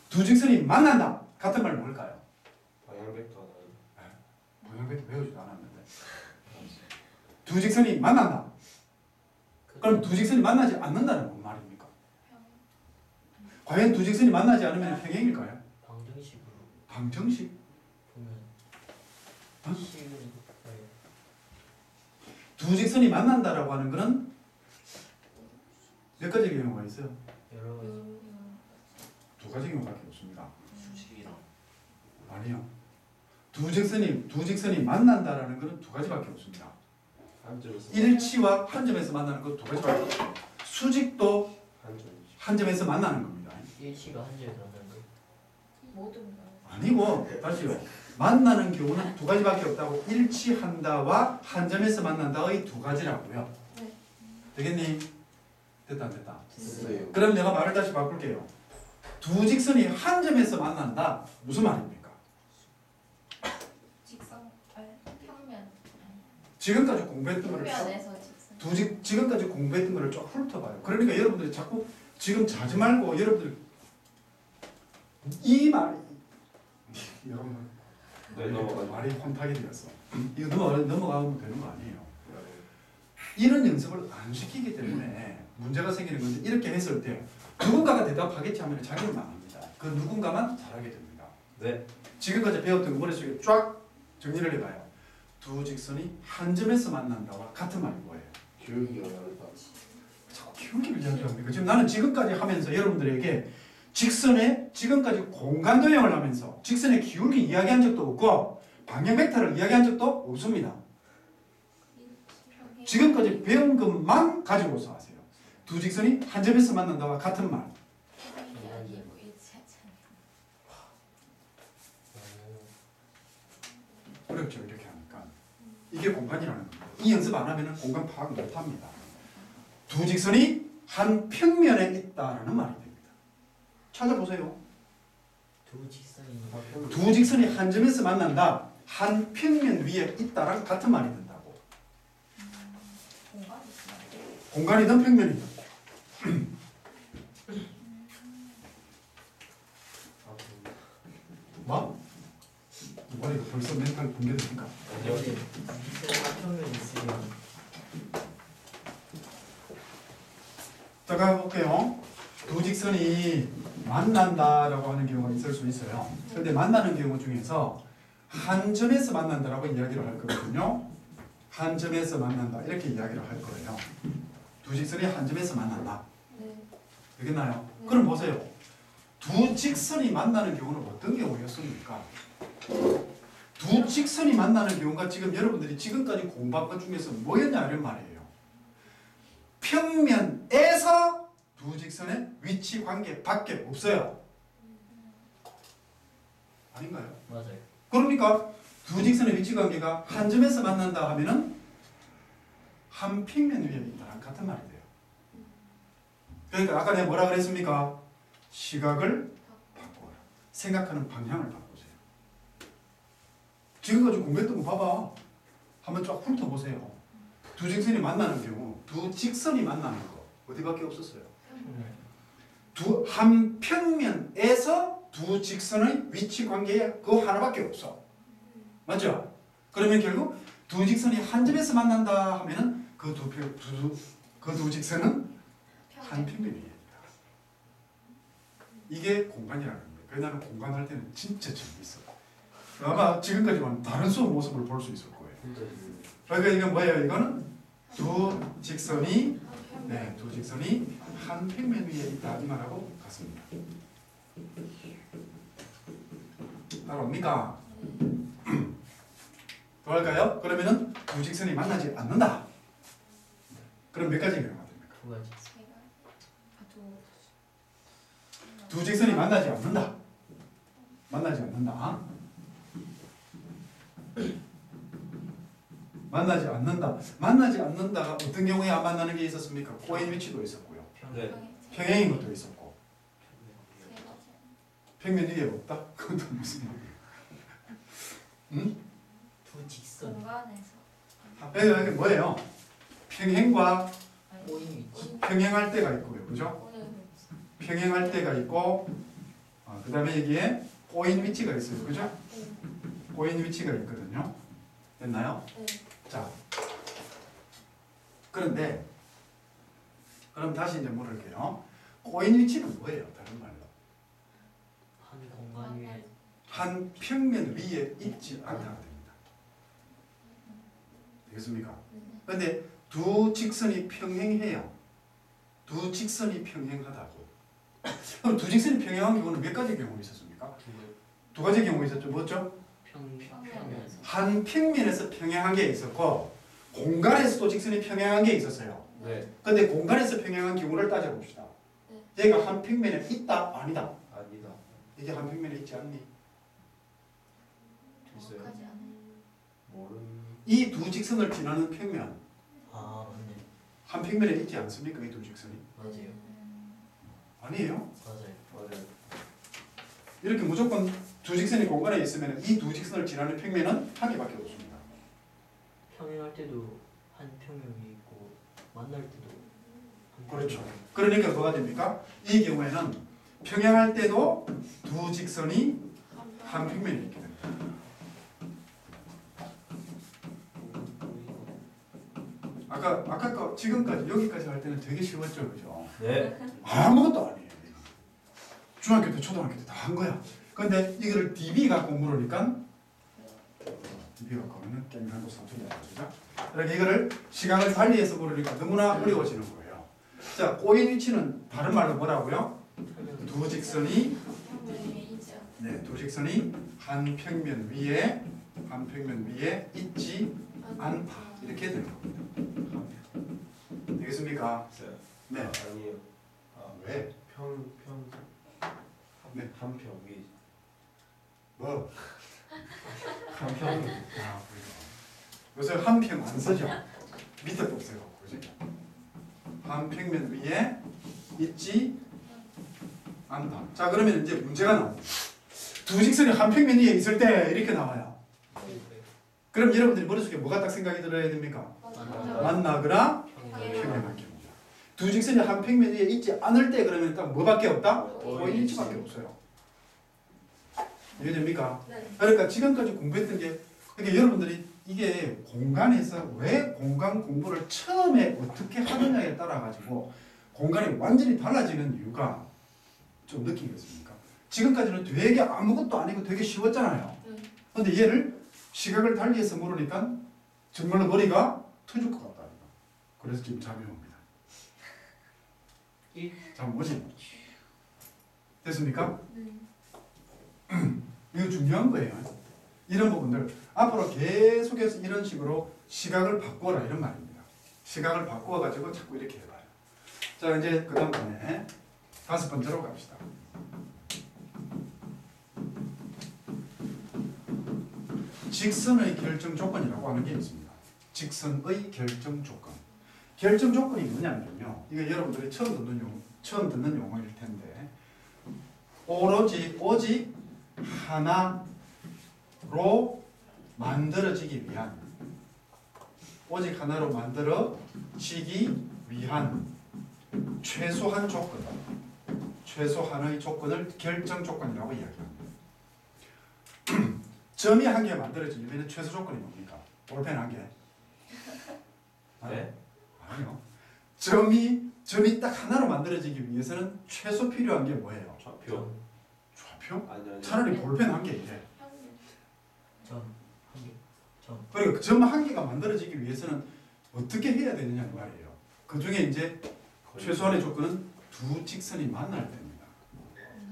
두 직선이 만난다. 같은 말 뭘까요? 방향 벡터 방향밖에 배우지도 않았는데. 두 직선이 만난다. 그럼 두 직선이 만나지 않는다는 뭔 말입니까? 평. 과연 두 직선이 만나지 않으면 평행일까요? 방정식으로 방정식? 보면 어? 식은 네. 두 직선이 만난다라고 하는 것은 몇 가지 경우가 있어요? 여러 가지 두 가지 경우밖에 없습니다. 수식이랑 아니요. 두 직선이 만난다라는 것은 두 가지밖에 없습니다. 한 점에서 일치와 한 점에서 만나는 것 두 가지밖에 없습니다. 수직도 한 점. 한 점에서 만나는 겁니다. 일치가 한 점에서 만나는 거 모든 거. 아니고 다시요. 만나는 경우는 두 가지밖에 없다고 일치한다와 한 점에서 만난다의 두 가지라고요. 네. 되겠니? 됐다 안 됐다. 됐어요. 그럼 내가 말을 다시 바꿀게요. 두 직선이 한 점에서 만난다. 무슨 말입니까? 직선. 아니, 평면. 지금까지 공부했던 거를 쭉 평면에서 직선. 지금까지 공부했던 거를 쭉 훑어봐요. 그러니까 여러분들이 자꾸 지금 자지 말고 여러분들 이 말이 여러분 네, 넘어가죠. 말이 혼탁이 되었어. 이거 넘어가면 되는 거 아니에요. 이런 연습을 안 시키기 때문에 문제가 생기는 건데 이렇게 했을 때 누군가가 대답하겠지 하면 자기는 망합니다. 그 누군가만 잘하게 됩니다. 네. 지금까지 배웠던 거 머릿속에 쫙 정리를 해봐요. 두 직선이 한 점에서 만난다와 같은 말이 뭐예요? 기울기가 다르다. 자꾸 기울기를 이야기합니까? 지금 나는 지금까지 하면서 여러분들에게 직선의 지금까지 공간 도형을 하면서 직선의 기울기 이야기한 적도 없고 방향 벡터를 이야기한 적도 없습니다. 평행. 지금까지 배운 것만 가지고서 하세요. 두 직선이 한 점에서 만난다와 같은 말. 평행이 아니고 일치하잖아요. 어렵죠 이렇게 하니까. 이게 공간이라는 겁니다. 이 연습 안 하면 공간 파악 못합니다. 두 직선이 한 평면에 있다라는 말이 됩니다. 찾아보세요. 두 직선이 두 직선이 한 점에서 만난다. 한 평면 위에 있다랑 같은 말이 된다고. 공간이 있어요. 공간이든 평면이든. 뭐? 머리가 벌써 멘탈 붕괴되니까. 아니요. 사평면 있으면 자, 가볼게요. 두 직선이 만난다라고 하는 경우가 있을 수 있어요. 그런데 만나는 경우 중에서 한 점에서 만난다라고 이야기를 할 거거든요. 한 점에서 만난다 이렇게 이야기를 할 거예요. 두 직선이 한 점에서 만난다. 네. 되겠나요? 네. 그럼 보세요. 두 직선이 만나는 경우는 어떤 경우였습니까? 두 직선이 만나는 경우가 지금 여러분들이 지금까지 공부한 것 중에서 뭐였냐 이런 말이에요. 평면에서 두 직선의 위치 관계 밖에 없어요. 아닌가요? 맞아요. 그러니까 두 직선의 위치 관계가 한 점에서 만난다 하면은 한 평면 위에 있다랑 같은 말이 돼요. 그러니까 아까 내가 뭐라 그랬습니까? 시각을 바꿔라. 생각하는 방향을 바꾸세요. 지금까지 공부했던 거 봐봐. 한번 쫙 훑어보세요. 두 직선이 만나는 경우, 두 직선이 만나는 거 어디밖에 없었어요? 한 평면에서 두 직선의 위치 관계에 그 하나밖에 없어. 맞죠? 그러면 결국 두 직선이 한 점에서 만난다 하면은 그 두 직선은 한 평면이에요. 이게 공간이라는 거예요. 그래서 나는 공간할 때는 진짜 재밌어. 아마 지금까지만 다른 수업 모습을 볼 수 있을 거예요. 그러니까 이건 뭐예요? 이거는 두 직선이 한 평면 위에 있다 이 말하고 같습니다. 따라옵니까? 더 할까요? 그러면은 두 직선이 만나지 않는다. 그럼 몇 가지 경우가 됩니까? 두 가지. 두 직선이 만나지 않는다. 만나지 않는다. 만나지 않는다. 만나지 않는다가 어떤 경우에 안 만나는 게 있었습니까? 코인 위치도 있었고요. 네. 평행인 것도 있었고. 평면 위에 없다? 그것도 무슨 말이에요? 응? 두 직선. 공간에서 이게 뭐예요? 평행과 꼬인 위치. 평행할 때가 있고요. 그죠? 평행할 때가 있고 그 다음에 여기에 꼬인 위치가 있어요. 그죠? 꼬인 위치가 있거든요. 됐나요? 네. 자, 그런데 그럼 다시 이제 물을게요. 꼬인 위치는 뭐예요? 다른 말로 한 공간 위에. 한 평면 위에 있지 않다가 됩니다. 되겠습니까? 그런데 두 직선이 평행해요. 두 직선이 평행하다고. 그럼 두 직선이 평행한 경우는 몇 가지 경우가 있었습니까? 두 가지 경우가 있었죠. 뭐죠? 평면에서. 한 평면에서 평행한 게 있었고 공간에서도 직선이 평행한 게 있었어요. 네. 근데 공간에서 평행한 경우를 따져봅시다. 얘가 한 평면에 있다 아니다. 아니다. 이게 한 평면에 있지 않니? 있어요. 정확하지 않아요. 모르는. 이 두 직선을 지나는 평면 아 맞네. 한 평면에 있지 않습니까? 이 두 직선이? 맞아요. 아니에요. 맞아요. 맞아요. 이렇게 무조건 두 직선이 공간에 있으면 이 두 직선을 지나는 평면은 한 개밖에 없습니다. 평행할 때도 한 평면 위에 있고 만날 때도 한 그렇죠. 평면 위에. 그러니까 뭐가 됩니까? 이 경우에는 평행할 때도 두 직선이 한 평면에 있게 됩니다. 아까 거 지금까지 여기까지 할 때는 되게 쉬웠죠, 그죠? 네. 아무것도 아니에요. 중학교 때, 초등학교 때 다 한 거야. 근데 이거를 DB 갖고 물으니까 DB 갖고 하면은 게임 한도 3초도 안 되죠. 그러니까 이거를 시각을 달리해서 물으니까 너무나 어려워지는 거예요. 자, 꼬인 위치는 다른 말로 뭐라고요? 두 직선이 두 직선이 한 평면 위에 있지 않다 이렇게 되는 겁니다. 되겠습니까? 네. 아니에요. 왜? 네. 한평 위. 뭐? 한 평. 아, 그래요. 요새 한 평 안 쓰죠? 밑에 또 써요. 그죠? 한 평면 위에 있지 않다. 자, 그러면 이제 문제가 나옵니다. 두 직선이 한 평면 위에 있을 때 이렇게 나와요. 그럼 여러분들이 머릿속에 뭐가 딱 생각이 들어야 됩니까? 만나거나 평행한 경우. 두 직선이 한 평면 위에 있지 않을 때 그러면 딱 뭐밖에 없다? 꼬인 위치밖에 없어요. 이해됩니까? 네. 그러니까 지금까지 공부했던 게 그러니까 여러분들이 이게 공간에서 왜 공간 공부를 처음에 어떻게 하느냐에 따라 가지고 공간이 완전히 달라지는 이유가 좀 느끼겠습니까? 지금까지는 되게 아무것도 아니고 되게 쉬웠잖아요. 근데 얘를 시각을 달리해서 물으니까 정말로 머리가 터질 것 같다. 그래서 지금 잠이 옵니다. 잠 오지? 됐습니까? 이거 중요한 거예요. 이런 부분들 앞으로 계속해서 이런 식으로 시각을 바꿔라 이런 말입니다. 시각을 바꿔 가지고 자꾸 이렇게 해봐요. 자, 이제 그 다음번에 5번째로 갑시다. 직선의 결정 조건이라고 하는 게 있습니다. 직선의 결정 조건. 결정 조건이 뭐냐면요. 이거 여러분들이 처음 듣는 처음 듣는 용어일 텐데 오직 하나로 만들어지기 위한 오직 하나로 만들어지기 위한 최소한 조건, 최소한의 조건을 결정 조건이라고 이야기합니다. 점이 한 개 만들어지려면 최소 조건이 뭡니까? 볼펜 한 개. 네? 아니요. 점이 딱 하나로 만들어지기 위해서는 최소 필요한 게 뭐예요? 좌표. 좌표? 아니. 차라리 볼펜 한 개 이래. 점, 한 개, 점. 그러니까 점 한 개가 만들어지기 위해서는 어떻게 해야 되느냐 그 말이에요. 그 중에 이제 최소한의 조건은 두 직선이 만날 때입니다.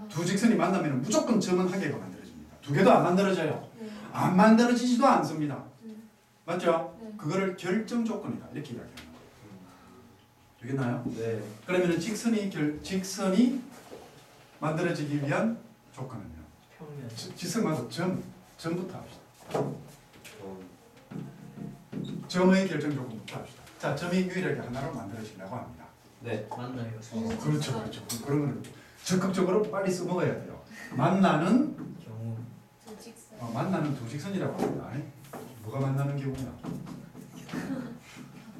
두 직선이 만나면 무조건 점은 한 개가 만들어집니다. 두 개도 안 만들어져요. 안 만들어지지도 않습니다. 맞죠? 그거를 결정 조건이다 이렇게 이야기하는 거예요. 되겠나요? 네. 그러면 직선이 만들어지기 위한 조건은요. 평면. 직선 말고 점부터 합시다. 점. 점의 결정 조건부터 합시다. 자, 점이 유일하게 하나로 만들어지려고 합니다. 네. 만나요. 그렇죠. 그런 거는 적극적으로 빨리 써먹어야 돼요. 만나는 경우. 만나는 두 직선이라고 합니다. 뭐가 만나는 경우야?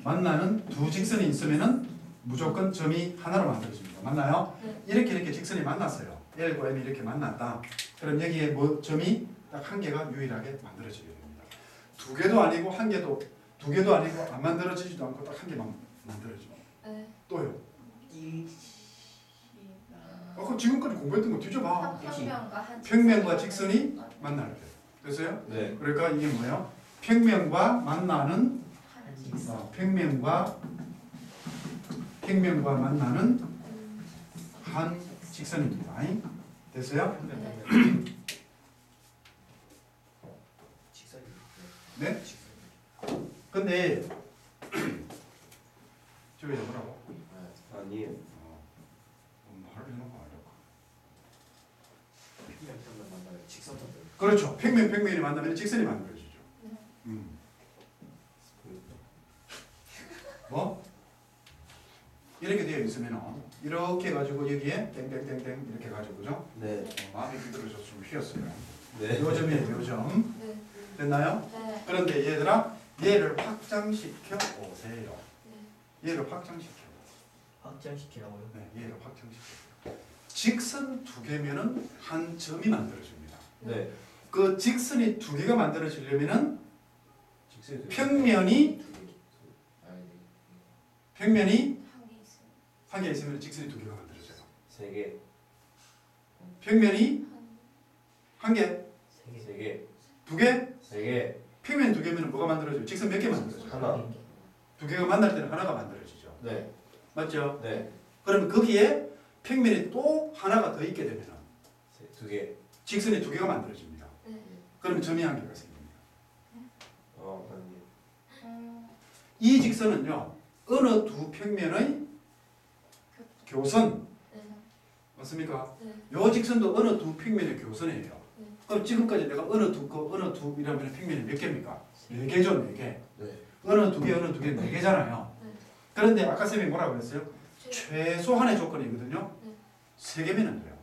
만나는 두 직선이 있으면은 무조건 점이 하나로 만들어집니다. 맞나요? 네. 이렇게 직선이 만났어요. L과 M이 이렇게 만났다. 그럼 여기에 뭐 점이 딱 한 개가 유일하게 만들어지게 됩니다. 두 개도 아니고 한 개도 두 개도 아니고 안 만들어지지도 않고 딱 한 개만 만들어지고. 네. 또요. 이 아까 지금까지 공부했던 거 뒤져봐. 평면과 한 평면과 직선이 만날 때. 됐어요? 네. 그러니까 이게 뭐예요? 평면과 만나는 한 평면과 만나는 한 직선입니다. 됐어요? 직선이. 네? 근데 저기 뭐라고? 아니. 말을 해놓고 하려고. 평면 만나면 직선 만들. 그렇죠. 평면이 만나면 직선이 만들어지죠. 뭐? 이렇게 되어 있으면 이렇게 해가지고 여기에 땡땡땡땡 이렇게 해가지고 그죠? 네. 마음이 힘들어서 좀 휘었어요. 네. 요점이에요. 요점. 네. 됐나요? 네. 그런데 얘들아 얘를 확장시켜 보세요. 얘를 확장시켜. 확장시키라고요. 네, 얘를 확장시켜. 직선 두 개면은 한 점이 만들어집니다. 네. 그 직선이 두 개가 만들어지려면은 직선이. 평면이 한개 있어요. 한 개 있으면 직선이 두 개가 만들어져요. 세 개. 평면이 한 개, 세 개. 세 개. 두 개, 세 개. 평면 두 개면 뭐가 만들어져요? 직선 몇 개 만들어져요? 하나. 두 개가 만날 때는 하나가 만들어지죠. 네. 맞죠? 네. 그러면 거기에 평면이 또 하나가 더 있게 되면 두 개. 직선이 두 개가 만들어집니다. 네. 그러면 점이 한 개가 생깁니다. 아니. 이 직선은요 어느 두 평면의 교선 네. 맞습니까? 네. 요 직선도 어느 두 평면의 교선이에요. 네. 그럼 지금까지 내가 어느 두 이라면 평면이 몇 개입니까? 네 개죠, 네 개. 네. 어느 두 개, 네 개잖아요. 네. 그런데 아까 쌤이 뭐라고 그랬어요? 최- 최소한의 조건이거든요. 네. 세 개면 돼요.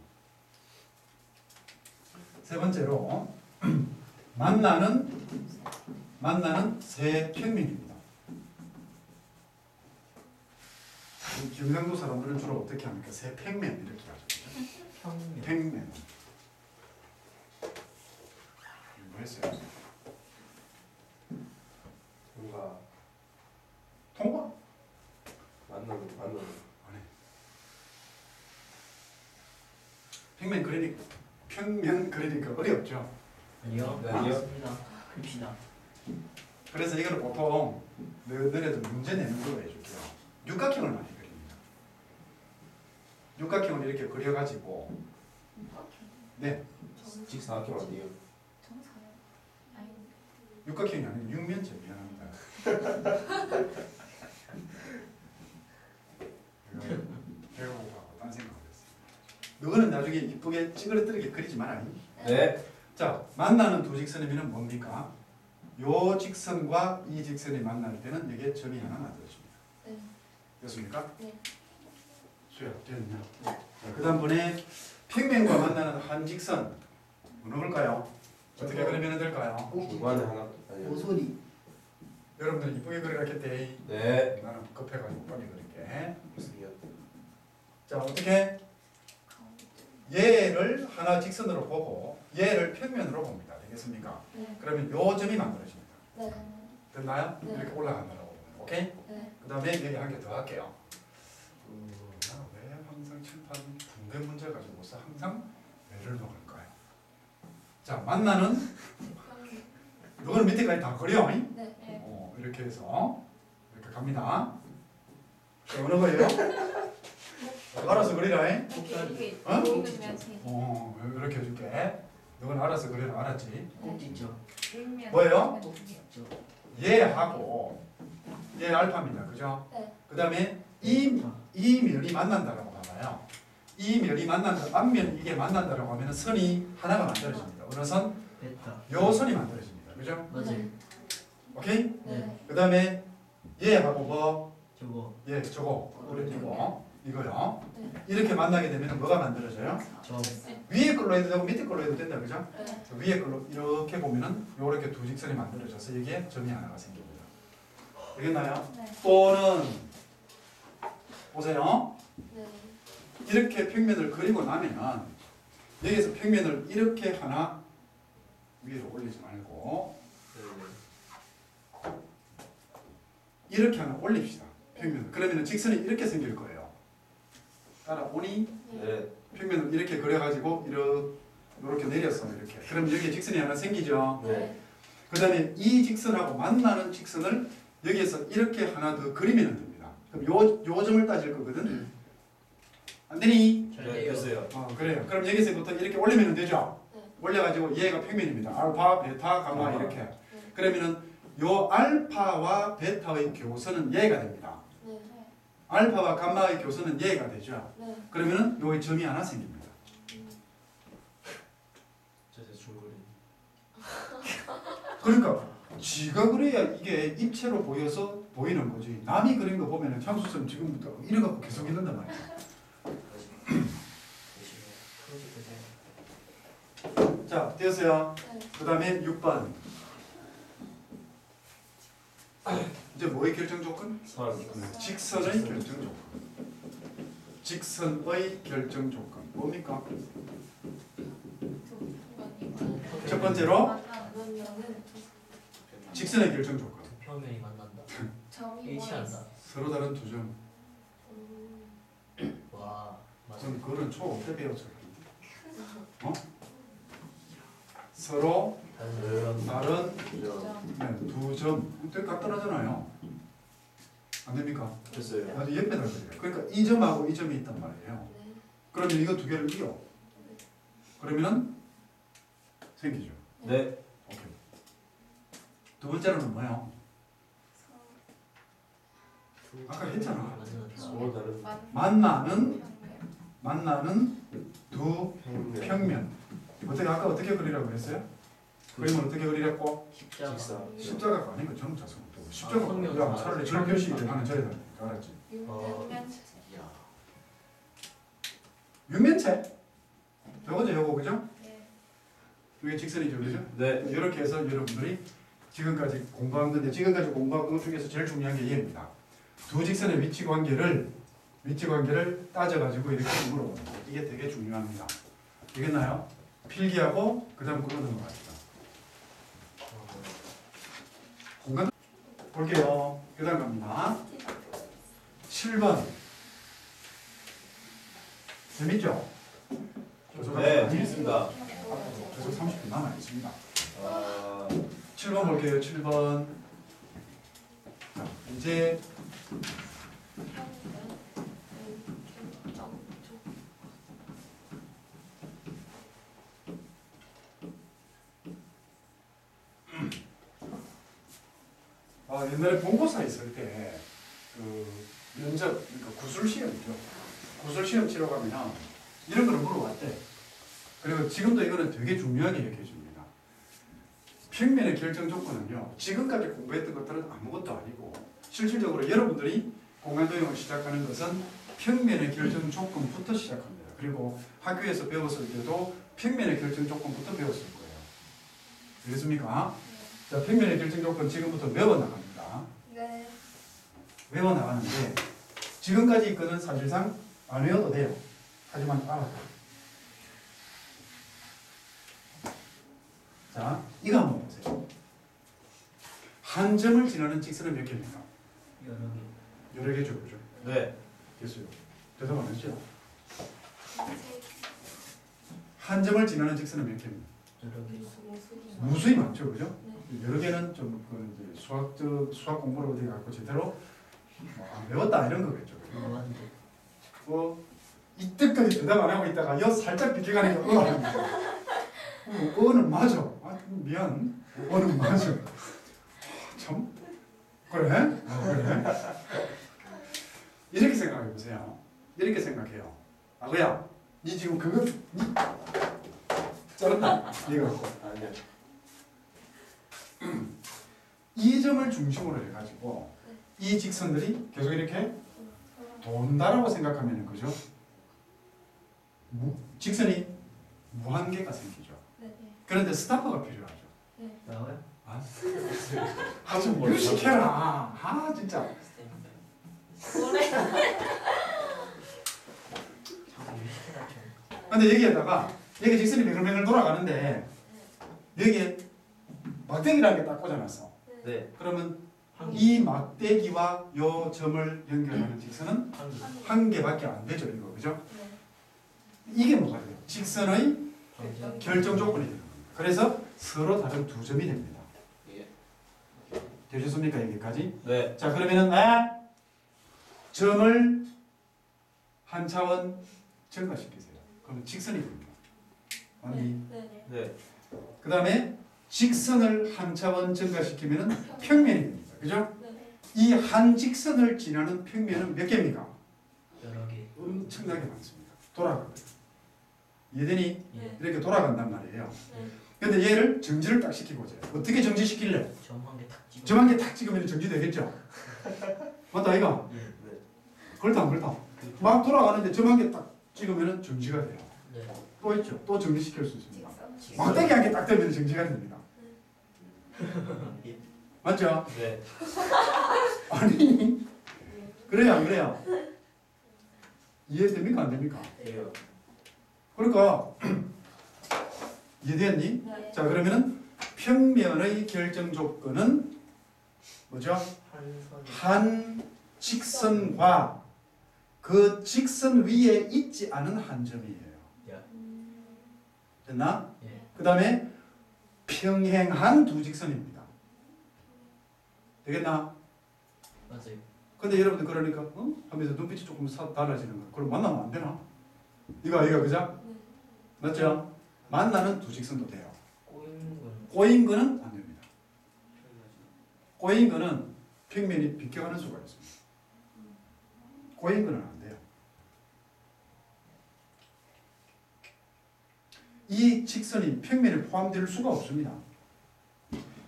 세 번째로 만나는 세 평면입니다. 경상도 사람들은 주로 어떻게 합니까? 세 평면 이렇게 하죠. 평면. 평면. 뭐 했어요? 뭔가 통과? 만나는. 평면 그리니까 어렵죠. 아니요. 네, 아니요. 맞습니다. 봅시다. 그래서 이거를 보통 너네들 문제 내는 걸로 해줄게요. 육각형을 많이 그립니다. 육각형을 이렇게 그려가지고 네 직사각형 아니에요. 정사요. 아니. 육각형이 아니고 육면체 미안합니다. 배우고 가고 딴 생각을 했어요. 너는 나중에 이쁘게 찌그러뜨리게 그리지 마라. 네. 자, 만나는 두 직선이면 뭡니까? 요 직선과 이 직선이 만날 때는 여기에 점이 하나 만들어집니다. 네. 됐습니까? 네. 수야 됐냐? 그 다음번에 평면과 만나는 한 직선 어느 걸까요? 어떻게 그리면 될까요? 중간에 하나. 오소리. 여러분들 이쁘게 그리라겠대. 네. 나는 급해가지고 빨리 그릴게. 무슨이야? 자 어떻게? 얘를 하나 직선으로 보고 얘를 평면으로 봅니다. 되겠습니까? 네. 그러면 요 점이 만들어집니다. 네. 됐나요? 네. 이렇게 올라간다고. 오케이? 네. 그 다음에 여기 한 개 더 할게요. 왜 항상 칠판 붕괴 문제 가지고서 항상 왜를 넣을까요? 자 만나는 이거는 밑에까지 다 그려. 네. 이렇게 해서 이렇게 갑니다. 자, 어느 거예요? 알아서 그리라. 이렇게 어? 보이는 면체. 이렇게 해줄게. 이건 알아서 그리라. 알았지? 꼭지점. 일면. 뭐예요? 꼭지점. 얘하고 얘 알파입니다. 그죠? 네. 그 다음에 이 면이 만난다라고 봐봐요. 이 면이 만난다. 앞면 이게 만난다라고 하면 선이 하나가 만들어집니다. 어느 선? 베타. 요 선이 만들어집니다. 그죠? 맞아요. 오케이? 네. 그 다음에 얘하고 뭐? 저거. 얘 저거 이거요. 네. 이렇게 만나게 되면 뭐가 만들어져요? 점. 위에 걸로 해도 되고 밑에 걸로 해도 된다. 그죠? 네. 위에 걸로 이렇게 보면은 요렇게 두 직선이 만들어져서 여기에 점이 하나가 생깁니다. 되겠나요? 네. 또는 보세요. 네. 이렇게 평면을 그리고 나면 여기서 평면을 이렇게 하나 위로 올리지 말고 이렇게 하나 올립시다. 평면을. 그러면 직선이 이렇게 생길 거예요. 따라오니 네. 평면을 이렇게 그려가지고 이렇게 내렸어. 이렇게. 그럼 여기에 직선이 하나 생기죠. 네. 그 다음에 이 직선하고 만나는 직선을 여기에서 이렇게 하나 더 그리면 됩니다. 그럼 요 점을 따질 거거든. 안 되니? 네. 됐어요. 그래요. 그럼 여기서부터 이렇게 올리면 되죠. 네. 올려가지고 얘가 평면입니다. 알파, 베타, 감마 이렇게. 그러면은 요 알파와 베타의 교선은 얘가 됩니다. 네. 알파와 감마의 교선은 얘가 되죠. 네. 그러면은 여기 점이 하나 생깁니다. 저 중거리. 그러니까 지가 그래야 이게 입체로 보여서 보이는 거지. 남이 그린 거 보면은 참수선 지금부터 이래 갖고 계속 있는단 말이야. 자, 되었어요. 네. 그 다음에 6번. 이제 뭐의 결정 조건? 선. 직선의 결정 조건. 직선의 결정 조건. 뭡니까? 첫 번째로 직선의 결정 조건. 평면이 만난다. 점이 일치한다. 서로 다른 두 점. 와. 맞아. 전 그거는 초5 때 배웠어요. 서로 다른 두 점. 되게 간단하잖아요. 안 됩니까? 됐어요. 나도 옆에다 그래요. 그러니까 이 점하고 이 점이 있단 말이에요. 그러면 이거 두 개를 이어. 그러면은 생기죠. 네. 오케이. 두 번째로는 뭐예요? 아까 했잖아. 서로 다른 만나는 두 평면. 아까 어떻게 그리라고 그랬어요? 그림은 어떻게 그리랬고? 십자가. 십자가가 아니고 정자수. 십자가. 성명. 야, 차라리 절 표시를 하는 절에다. 알았지? 육면체. 요거죠, 요거 그죠? 이게 직선이죠, 그죠? 네. 이렇게 해서 여러분들이 지금까지 공부한 건데 지금까지 공부한 것 중에서 제일 중요한 게 얘입니다. 두 직선의 위치 관계를 따져가지고 이렇게 물어보는 거. 이게 되게 중요합니다. 되겠나요? 필기하고 그다음 그거 넘어갑시다. 공간 볼게요. 그다음 갑니다. 7번. 재밌죠? 네, 재밌습니다. 계속 30분 남아 있습니다. 아, 7번 볼게요. 7번. 자, 이제 옛날에 본고사 있을 때 그 면접, 그러니까 구술 시험이죠. 구술 시험 치러 가면 이런 거를 물어봤대. 그리고 지금도 이거는 되게 중요하게 얘기해 줍니다. 평면의 결정 조건은요. 지금까지 공부했던 것들은 아무것도 아니고 실질적으로 여러분들이 공간 도형을 시작하는 것은 평면의 결정 조건부터 시작합니다. 그리고 학교에서 배웠을 때도 평면의 결정 조건부터 배웠을 거예요. 알겠습니까? 자, 평면의 결정 조건 지금부터 외워나갑니다. 네. 외워나가는데 지금까지 거는 사실상 안 외워도 돼요. 하지만 알아요. 자, 이거 한번 보세요. 한 점을 지나는 직선은 몇 개입니까? 여러 개. 여러 개죠, 그죠? 네. 됐어요. 대답 안 했죠? 세 한 점을 지나는 직선은 몇 개입니까? 여러 개. 무수히 무수히 많죠, 그죠? 네. 여러 개는 좀 이제 수학 공부를 어디 갖고 제대로 안 배웠다 이런 거겠죠. 맞는데. 이때까지 대답 안 하고 있다가 여 살짝 비켜가니까 하는 거야. 어는 맞아. 아, 미안. 어는 맞아. 참 그래? 그래? 이렇게 생각해 보세요. 이렇게 생각해요. 아그야, 니 지금 그거 니 자른다. 네가 아니요. 이 점을 중심으로 해가지고 이 직선들이 계속 이렇게 돈다라고 생각하면 그죠? 직선이 무한계가 생기죠. 네. 그런데 스타퍼가 필요하죠. 나와요? 좀 유식해라. 아 진짜. 뭐래? 자꾸 유식해라 좀. 근데 여기에다가 여기 직선이 뱅글뱅글 돌아가는데 여기에 막대기라는 게 딱 꽂아놨어. 네. 그러면 한 개. 이 막대기와 요 점을 연결하는 직선은 한 개. 한 개밖에 안 되죠, 이거 그죠? 네. 이게 뭐가 돼요? 직선의 방정. 결정 조건이 되는 겁니다. 그래서 서로 다른 두 점이 됩니다. 예. 되셨습니까, 여기까지? 네. 자, 그러면은 점을 한 차원 증가시키세요. 그러면 직선이 됩니다. 맞니? 네. 네. 그 다음에 직선을 한 차원 증가시키면 평면이 됩니다. 그죠? 네. 이 한 직선을 지나는 평면은 몇 개입니까? 여러 개. 엄청나게 많습니다. 돌아가거든요. 이해되니? 네. 이렇게 돌아간단 말이에요. 네. 근데 얘를 정지를 딱 시키고자 해요. 어떻게 정지시킬래? 점 한 개 탁 찍어. 점 한 개 탁 찍으면 정지되겠죠? 맞다, 이거? 예. 네. 그렇다, 안 그렇다? 막 돌아가는데 점 한 개 딱 찍으면 정지가 돼요. 네. 또 있죠? 또 정지시킬 수 있습니다. 직선. 막대기 한 개 딱 되면 정지가 됩니다. 예. 맞죠? 네. 아니, 그래요, 안 그래요? 이해됩니까, 안 됩니까? 돼요. 그러니까, 이해되었니? 네. 자, 그러면은 평면의 결정 조건은 뭐죠? 한 선. 한 직선과 그 직선 위에 있지 않은 한 점이에요. 됐나? 예. 그 다음에 평행한 두 직선입니다. 되겠나? 맞아요. 근데 여러분들 그러니까 하면서 눈빛이 조금 달라지는 거. 그럼 만나면 안 되나? 이거 그죠? 맞죠? 만나는 두 직선도 돼요. 꼬이는 건 꼬인 거는 안 됩니다. 꼬인 거는 평면이 비껴가는 수가 있습니다. 꼬인 거는 안 돼요. 이 직선이 평면에 포함될 수가 없습니다.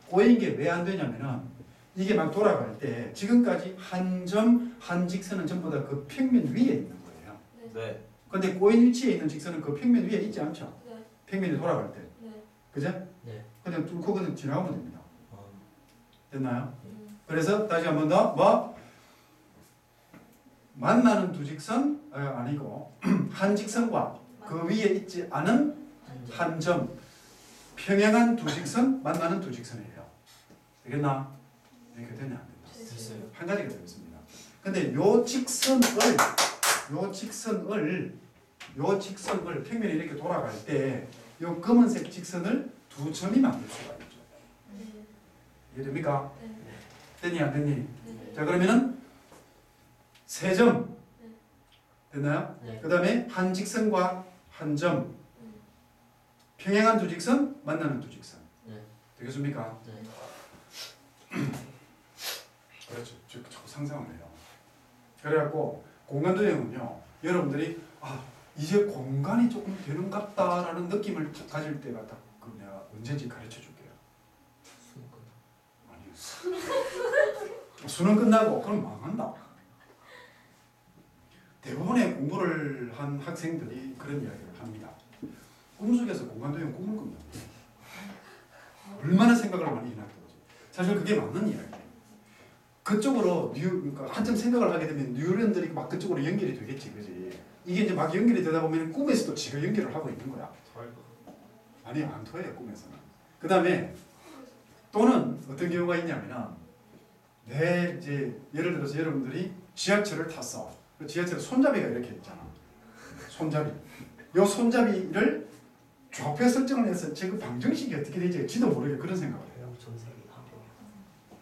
꼬인 게 왜 안 되냐면은 이게 막 돌아갈 때 지금까지 한 점, 한 직선은 전부 다 그 평면 위에 있는 거예요. 네. 근데 꼬인 위치에 있는 직선은 그 평면 위에 있지 않죠? 네. 평면이 돌아갈 때. 네. 그죠? 네. 그냥 뚫고 그냥 지나가면 됩니다. 어. 됐나요? 그래서 다시 한 번 더 만나는 두 직선 아니고 한 직선과 그 위에 있지 않은 한 점. 한 점 평행한 두 직선 만나는 두 직선이에요. 되겠나? 이렇게 되냐 안 되냐? 됐어요. 한 가지가 되겠습니다. 근데 요 직선을 평면이 이렇게 돌아갈 때 요 검은색 직선을 두 점이 만들 수가 있죠. 네. 이해됩니까? 네. 됐니 안 됐니? 네. 자, 그러면은 세 점 됐나요? 네. 그 다음에 한 직선과 한 점 평행한 두 직선 만나는 두 직선 네. 되겠습니까? 네. 그렇죠. 자꾸 상상을 해요. 그래갖고 공간 도형은요, 여러분들이 이제 공간이 조금 되는 것 같다라는 느낌을 가질 때가 딱 그 내가 언제인지 가르쳐 줄게요. 수능 끝. 아니 수능 끝나고 그럼 망한다. 대부분의 공부를 한 학생들이 그런 이야기를 합니다. 꿈속에서 공간도형 꿈을 꾼다. 얼마나 생각을 많이 해놨던지. 사실 그게 맞는 이야기예요. 그쪽으로 그러니까 한참 생각을 하게 되면 뉴런들이 막 그쪽으로 연결이 되겠지, 그지? 이게 이제 막 연결이 되다 보면 꿈에서도 지가 연결을 하고 있는 거야. 아니 안 토해요 꿈에서는. 그 다음에 또는 어떤 경우가 있냐면은 내 이제 예를 들어서 여러분들이 지하철을 탔어. 그 지하철에 손잡이가 이렇게 있잖아. 손잡이. 요 손잡이를 좌표 설정을 해서 지금 방정식이 어떻게 되지? 지도 모르게 그런 생각을 해요. 전 세계 한 명.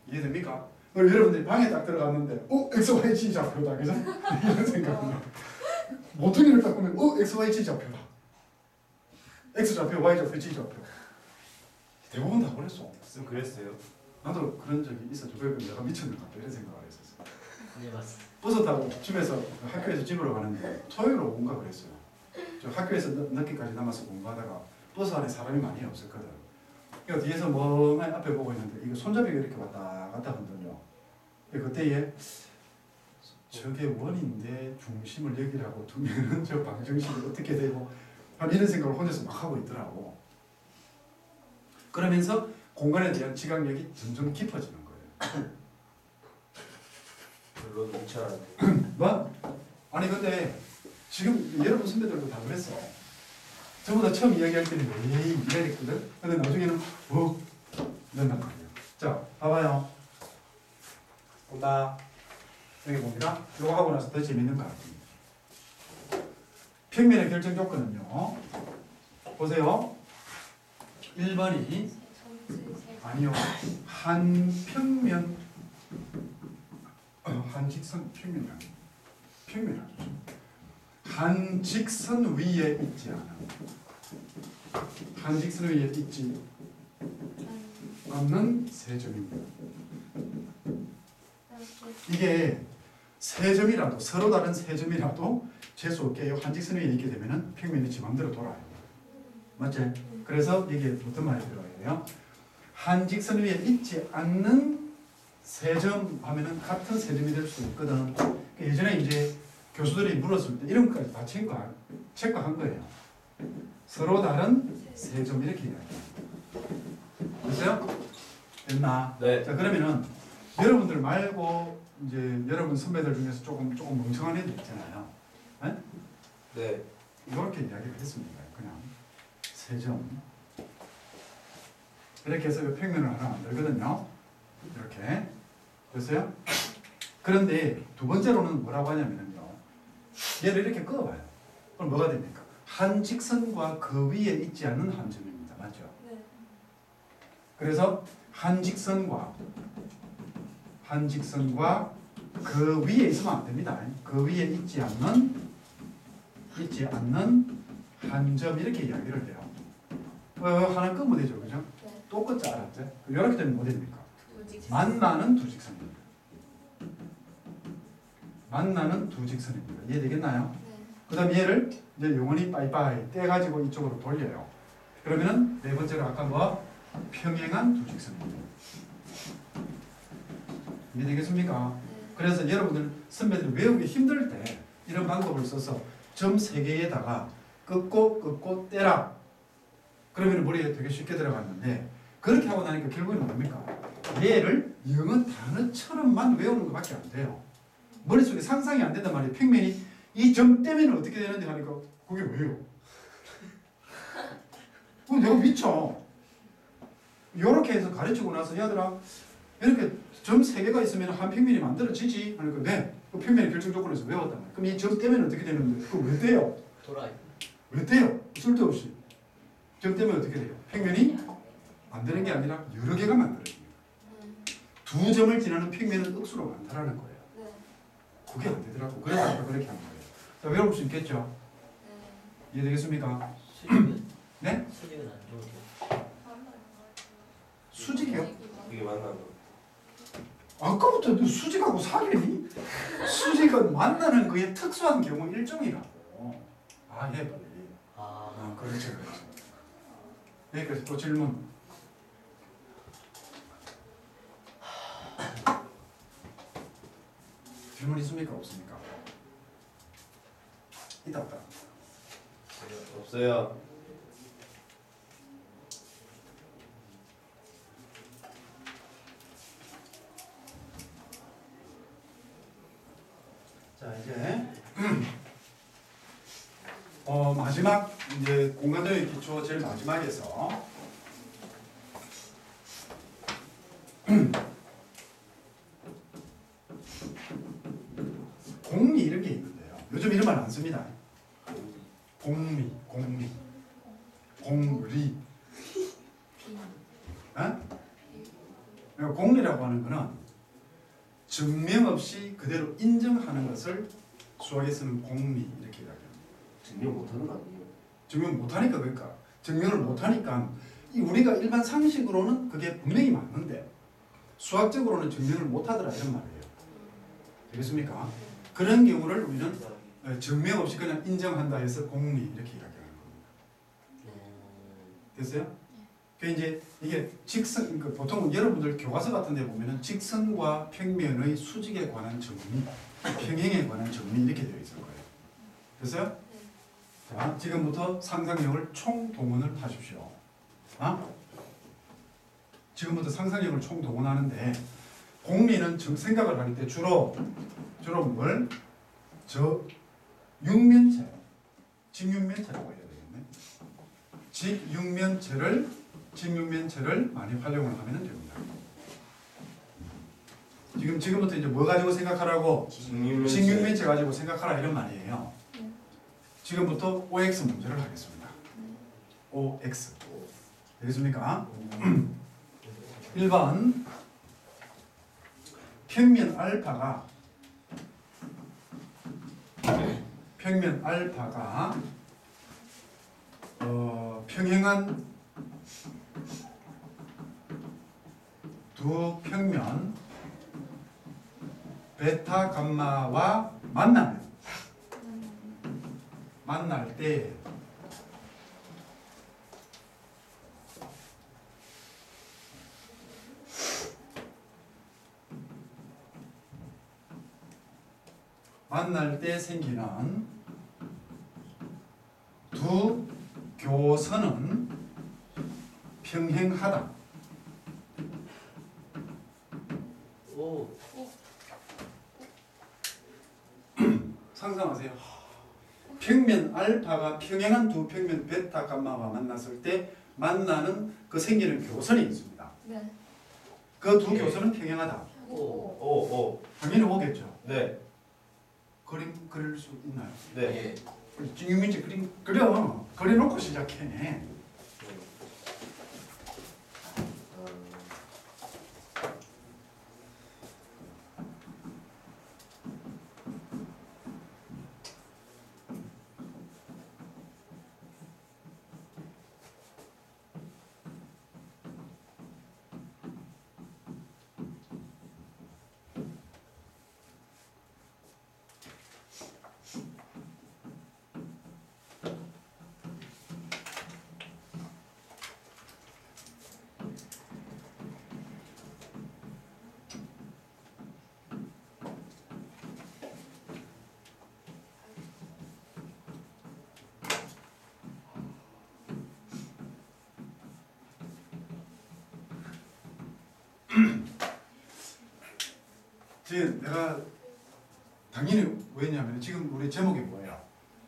이해됩니까? 그럼 여러분들이 방에 딱 들어갔는데 XYZ 좌표다. 그죠? 이런 생각을 모퉁이를 딱 보면 XYZ 좌표다. X 좌표, Y 좌표, Z 좌표. 대부분 다 그랬어. 좀 그랬어요. 나도 그런 적이 있었죠. 그러니까 내가 미쳤는가 이런 생각을 했었어. 네 맞습니다. 버스 타고 집에서 학교에서 집으로 가는데 토요일 오후인가 그랬어요. 저 학교에서 늦게까지 남아서 공부하다가 버스 안에 사람이 많이 없었거든. 그러니까 뒤에서 멍하니 앞에 보고 있는데 이거 손잡이가 이렇게 왔다 갔다 흔들려. 그때에 저게 원인데 중심을 여기라고 두면은 저 방정식이 어떻게 되고 이런 생각을 혼자서 막 하고 있더라고. 그러면서 공간에 대한 지각력이 점점 깊어지는 거예요. 물론 뭉쳐라는데. 뭐? 아니 근데 지금 여러분 선배들도 다 그랬어. 전부 다 처음 이야기할 때는 에이 이랬거든. 근데 나중에는 이런단 말이에요. 자 봐봐요. 본다. 여기 봅니다. 이거 하고 나서 더 재밌는 거 같습니다. 평면의 결정 조건은요. 보세요. 1번이 아니요. 한 평면 한 직선 평면이 아니에요. 평면이 아니죠. 한 직선 위에 있지 않아. 한 직선 위에 있지 않는 세 점입니다. 이게 세 점이라도 서로 다른 세 점이라도 재수 없게 한 직선 위에 있게 되면은 평면이 지 맘대로 돌아요. 맞지? 그래서 이게 어떤 말이 들어가야 돼요? 한 직선 위에 있지 않는 세 점 하면은 같은 세 점이 될 수 있거든. 예전에 이제 교수들이 물었을 때 이런 것까지 다 체크한 거예요. 서로 다른 세 점 이렇게 이야기해요. 됐어요? 됐나? 네. 자 그러면은 여러분들 말고 이제 여러분 선배들 중에서 조금 멍청한 애들 있잖아요. 네? 네. 이렇게 이야기를 했습니다. 그냥 세 점. 이렇게 해서 이 평면을 하나 만들거든요. 이렇게. 됐어요? 그런데 두 번째로는 뭐라고 하냐면요. 얘를 이렇게 그어봐요. 그럼 뭐가 됩니까? 한 직선과 그 위에 있지 않는 한 점입니다. 맞죠? 네. 그래서 한 직선과 그 위에 있으면 안 됩니다. 그 위에 있지 않는 한 점 이렇게 이야기를 해요. 하나 끄면 되죠, 그죠? 네. 또 끄지 알았죠? 이렇게 되면 뭐 됩니까? 조직. 만나는 두 직선입니다. 만나는 두 직선입니다. 이해되겠나요? 네. 그 다음 얘를 이제 영원히 빠이빠이 떼가지고 이쪽으로 돌려요. 그러면은 네 번째로 아까 뭐? 평행한 두 직선입니다. 이해되겠습니까? 네. 그래서 여러분들 선배들이 외우기 힘들 때 이런 방법을 써서 점 3개에다가 긋고 떼라. 그러면 머리에 되게 쉽게 들어갔는데 그렇게 하고 나니까 결국에는 뭡니까? 얘를 영어 단어처럼만 외우는 것밖에 안 돼요. 머릿속에 상상이 안 된단 말이에요. 평면이 이 점 때문에 어떻게 되는지 하니까 그게 왜요? 내가 미쳐. 이렇게 해서 가르치고 나서 얘들아 이렇게 점 3개가 있으면 한 평면이 만들어지지? 하니까 네. 그 평면의 결정 조건에서 외웠단 말이에요. 그럼 이 점 때문에 어떻게 되는데 그거 왜 돼요? 돌아요. 왜 돼요? 쓸데없이. 점 때문에 어떻게 돼요? 평면이 만드는 게 아니라 여러 개가 만들어집니다. 두 점을 지나는 평면은 억수로 많다라는 거예요. 네. 그게 안 되더라고. 그래서 아까 그렇게 한 거예요. 자, 외워볼 수 있겠죠? 네. 이해되겠습니까? 수직은? 네? 수직은 안 좋은데요. 수직이요? 그게 만나는 거. 아까부터 너 수직하고 사귀니? 수직은 만나는 거에 특수한 경우 일종이라고. 아, 예, 빨리. 아, 그렇죠. 여기까지 또 질문. 질문 있습니까? 없습니까? 있다 없다. 없어요. 자 이제 마지막 이제 공간적인 기초 제일 마지막에서 공리 이런 게 있는데요. 요즘 이런 말 안 씁니다. 공리, 공리, 공리. 어? 그러니까 공리라고 하는 거는 증명 없이 그대로 인정하는 것을 수학에서는 공리 이렇게 이야기합니다. 증명 못하는 거 아니에요? 증명 못하니까 그러니까 증명을 못하니까 우리가 일반 상식으로는 그게 분명히 맞는데 수학적으로는 증명을 못하더라 이런 말이에요. 되겠습니까? 그런 경우를 우리는 증명 없이 그냥 인정한다 해서 공리 이렇게 이야기하는 겁니다. 됐어요? 그 이제 이게 직선 보통 여러분들 교과서 같은 데 보면은 직선과 평면의 수직에 관한 정리, 평행에 관한 정리 이렇게 되어 있을 거예요. 됐어요? 자, 지금부터 상상력을 총동원을 하십시오. 지금부터 상상력을 총동원하는데 공리는 생각을 할 때 주로 뭘? 저 육면체, 직육면체라고 해야 되겠네. 직육면체를 많이 활용을 하면 됩니다. 지금부터 이제 뭐 가지고 생각하라고? 직육면체 가지고 생각하라 이런 말이에요. 지금부터 OX 문제를 하겠습니다. OX. 되겠습니까? 1번 평면 알파가 평행한 두 평면 베타 감마와 만날 때 생기는 두 교선은 평행하다. 오. 상상하세요. 평면 알파가 평행한 두 평면 베타 감마와 만났을 때 만나는 그 생기는 교선이 있습니다. 네. 그 두 교선은 평행하다. 오. 당연히 오겠죠. 네. 그림 그릴 수 있나요? 네. 직육면체 그림 그려놓고 시작해. 지금 내가 당연히 왜냐면 지금 우리 제목이 뭐예요?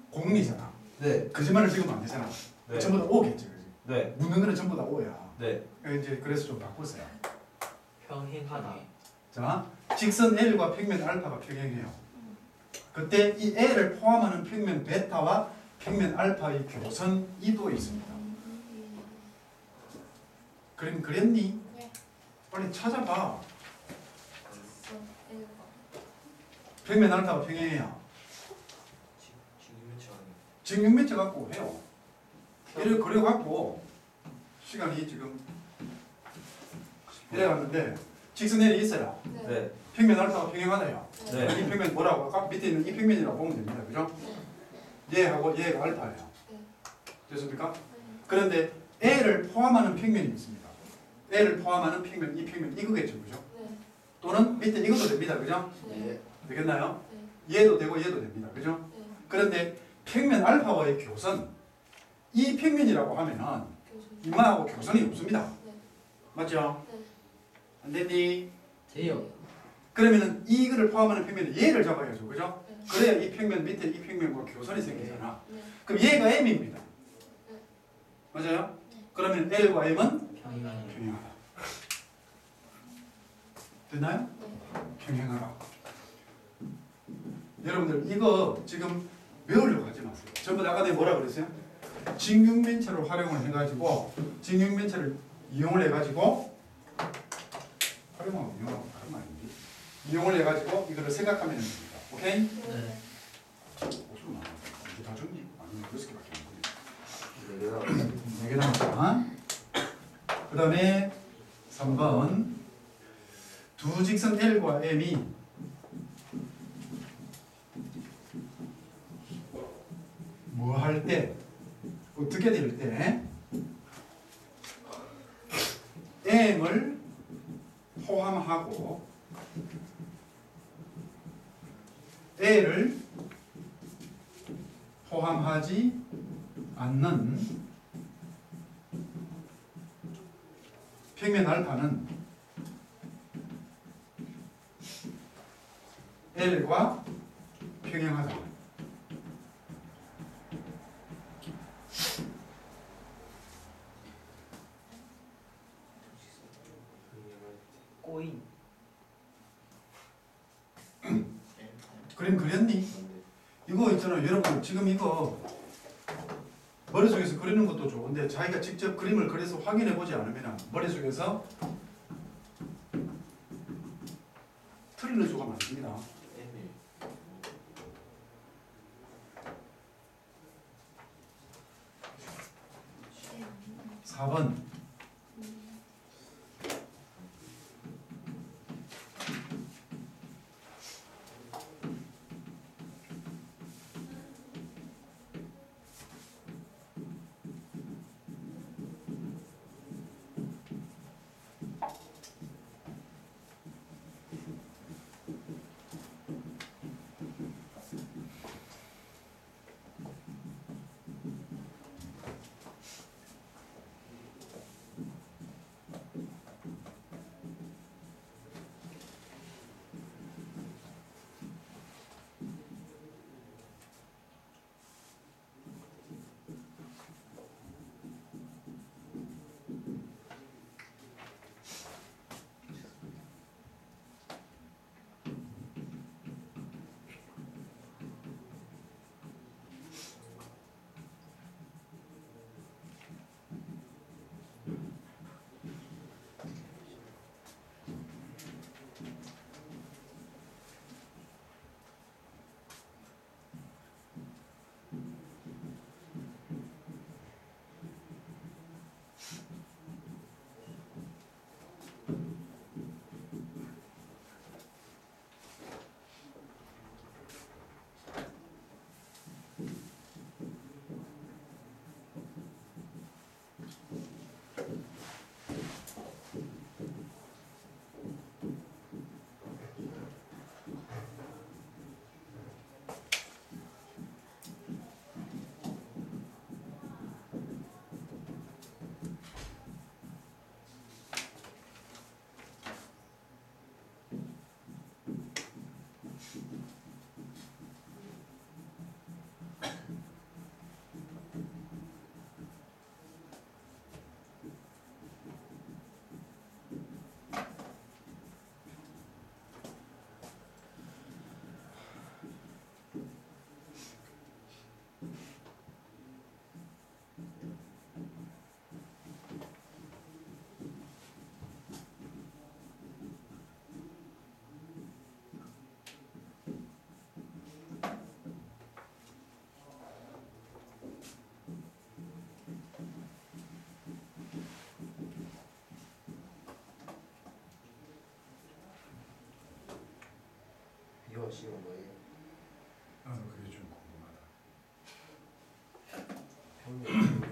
공리잖아. 네. 거짓말을 찍으면 안 되잖아. 네. 전부 다 오겠지, 그지? 네. 묻는 거는 전부 다 오야. 네. 이제 그래서 좀 바꾸세요. 평행하다. 자, 직선 L과 평면 알파가 평행해요. 그때 이 L을 포함하는 평면 베타와 평면 알파의 교선 이도 있습니다. 그림 그렸니? 네. 빨리 찾아봐. L과 평면 알파가 평행해요. 지금 6m 갖고 해요. 이렇게 그려갖고 시간이 지금 이래 갔는데 직선 L이 있어요. 네. 평면 알파가 평행하다요. 네. 이 평면 뭐라고? 아까 밑에 있는 이 평면이라고 보면 됩니다. 그죠? 얘하고 얘가 알파예요. 네. 됐습니까? 그런데 L을 포함하는 평면이 있습니다. L을 포함하는 평면, 이 평면 이거겠죠. 그죠? 네. 또는 밑에 이것도 됩니다. 그죠? 네. 되겠나요? 네. 얘도 되고 얘도 됩니다. 그죠? 네. 그런데 평면 알파와의 교선. 이 평면이라고 하면은 교수님. 이마하고 교선이 없습니다. 네. 맞죠? 네. 안 됐니? 돼요. 그러면은 이거를 포함하는 평면은 얘를 잡아야죠. 그죠? 네. 그래야 이 평면 밑에 이 평면과 교선이 생기잖아. 네. 그럼 얘가 M입니다. 네. 맞아요? 그러면 L과 M은 평행하네요. 평행하다. 됐나요? 네. 평행하라. 여러분들 이거 지금 외우려고 하지 마세요. 전부 다 아까 내가 뭐라 그랬어요? 직육면체를 활용을 해가지고 직육면체를 이용을 해가지고 활용하고 이용하고 다른 말인데 이용을 해가지고 이거를 생각하면 됩니다. 오케이? 네. 무슨 말? 이게 다 정리? 아니면 6개밖에 안 되네. 내가 4개 남았다. 그 다음에 3번 두 직선 L과 M이 뭐 할 때 어떻게 될 때 M을 포함하고 L을 포함하지 않는 평면 알파는 L과 평행하다. 꼬인. 그림 그렸니? 이거 있잖아 여러분 지금 이거 머릿속에서 그리는 것도 좋은데 자기가 직접 그림을 그려서 확인해 보지 않으면 머릿속에서 틀리는 수가 많습니다. 4번 이거 시간 뭐예요? 나도 그게 좀 궁금하다. 평균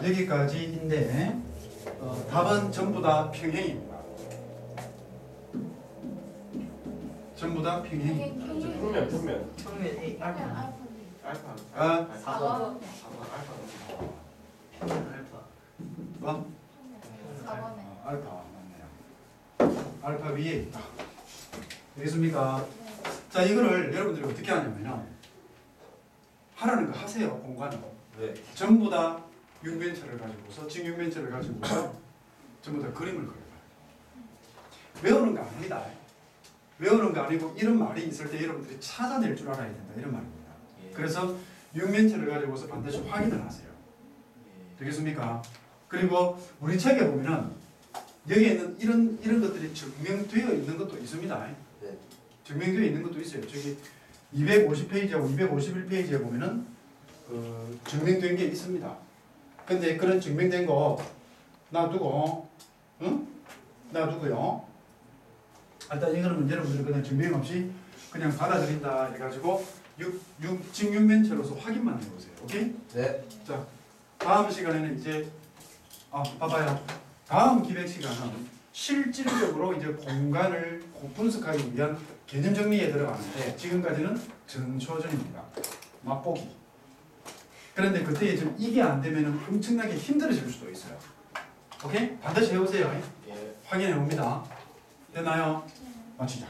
여기까지인데 답은 전부 다 평행입니다. 전부 다 평행입니다. 평면 평면. 평면 A 알파. 알파. 아, 4번. 알파. 평면 알파. 뭐? 4번에. 알파 맞네요. 알파 위에 있다. 되겠습니까? 자, 이거를 여러분들이 어떻게 하냐면요. 하라는 거 하세요. 공간은. 네. 전부 다 육면체를 가지고서 직육면체를 가지고서 전부 다 그림을 그려봐요. 외우는 거 아닙니다. 외우는 거 아니고 이런 말이 있을 때 여러분들이 찾아낼 줄 알아야 된다. 이런 말입니다. 그래서 육면체를 가지고서 반드시 확인을 하세요. 되겠습니까? 그리고 우리 책에 보면은 여기에 있는 이런 것들이 증명되어 있는 것도 있습니다. 네. 증명되어 있는 것도 있어요. 저기 250페이지하고 251페이지에 보면은 증명된 게 있습니다. 근데 그런 증명된 거 놔두고, 응? 놔두고요. 일단 이거는 여러분들이 그냥 증명 없이 그냥 받아들인다 해가지고 직육면체로서 확인만 해보세요. 오케이? 네. 자, 다음 시간에는 이제 봐봐요. 다음 기백 시간은 실질적으로 이제 공간을 분석하기 위한 개념 정리에 들어가는데 지금까지는 전초전입니다. 맛보기. 그런데 그때 좀 이게 안 되면 엄청나게 힘들어질 수도 있어요. 오케이? 반드시 해보세요. 예. 확인해 봅니다. 됐나요? 마치자.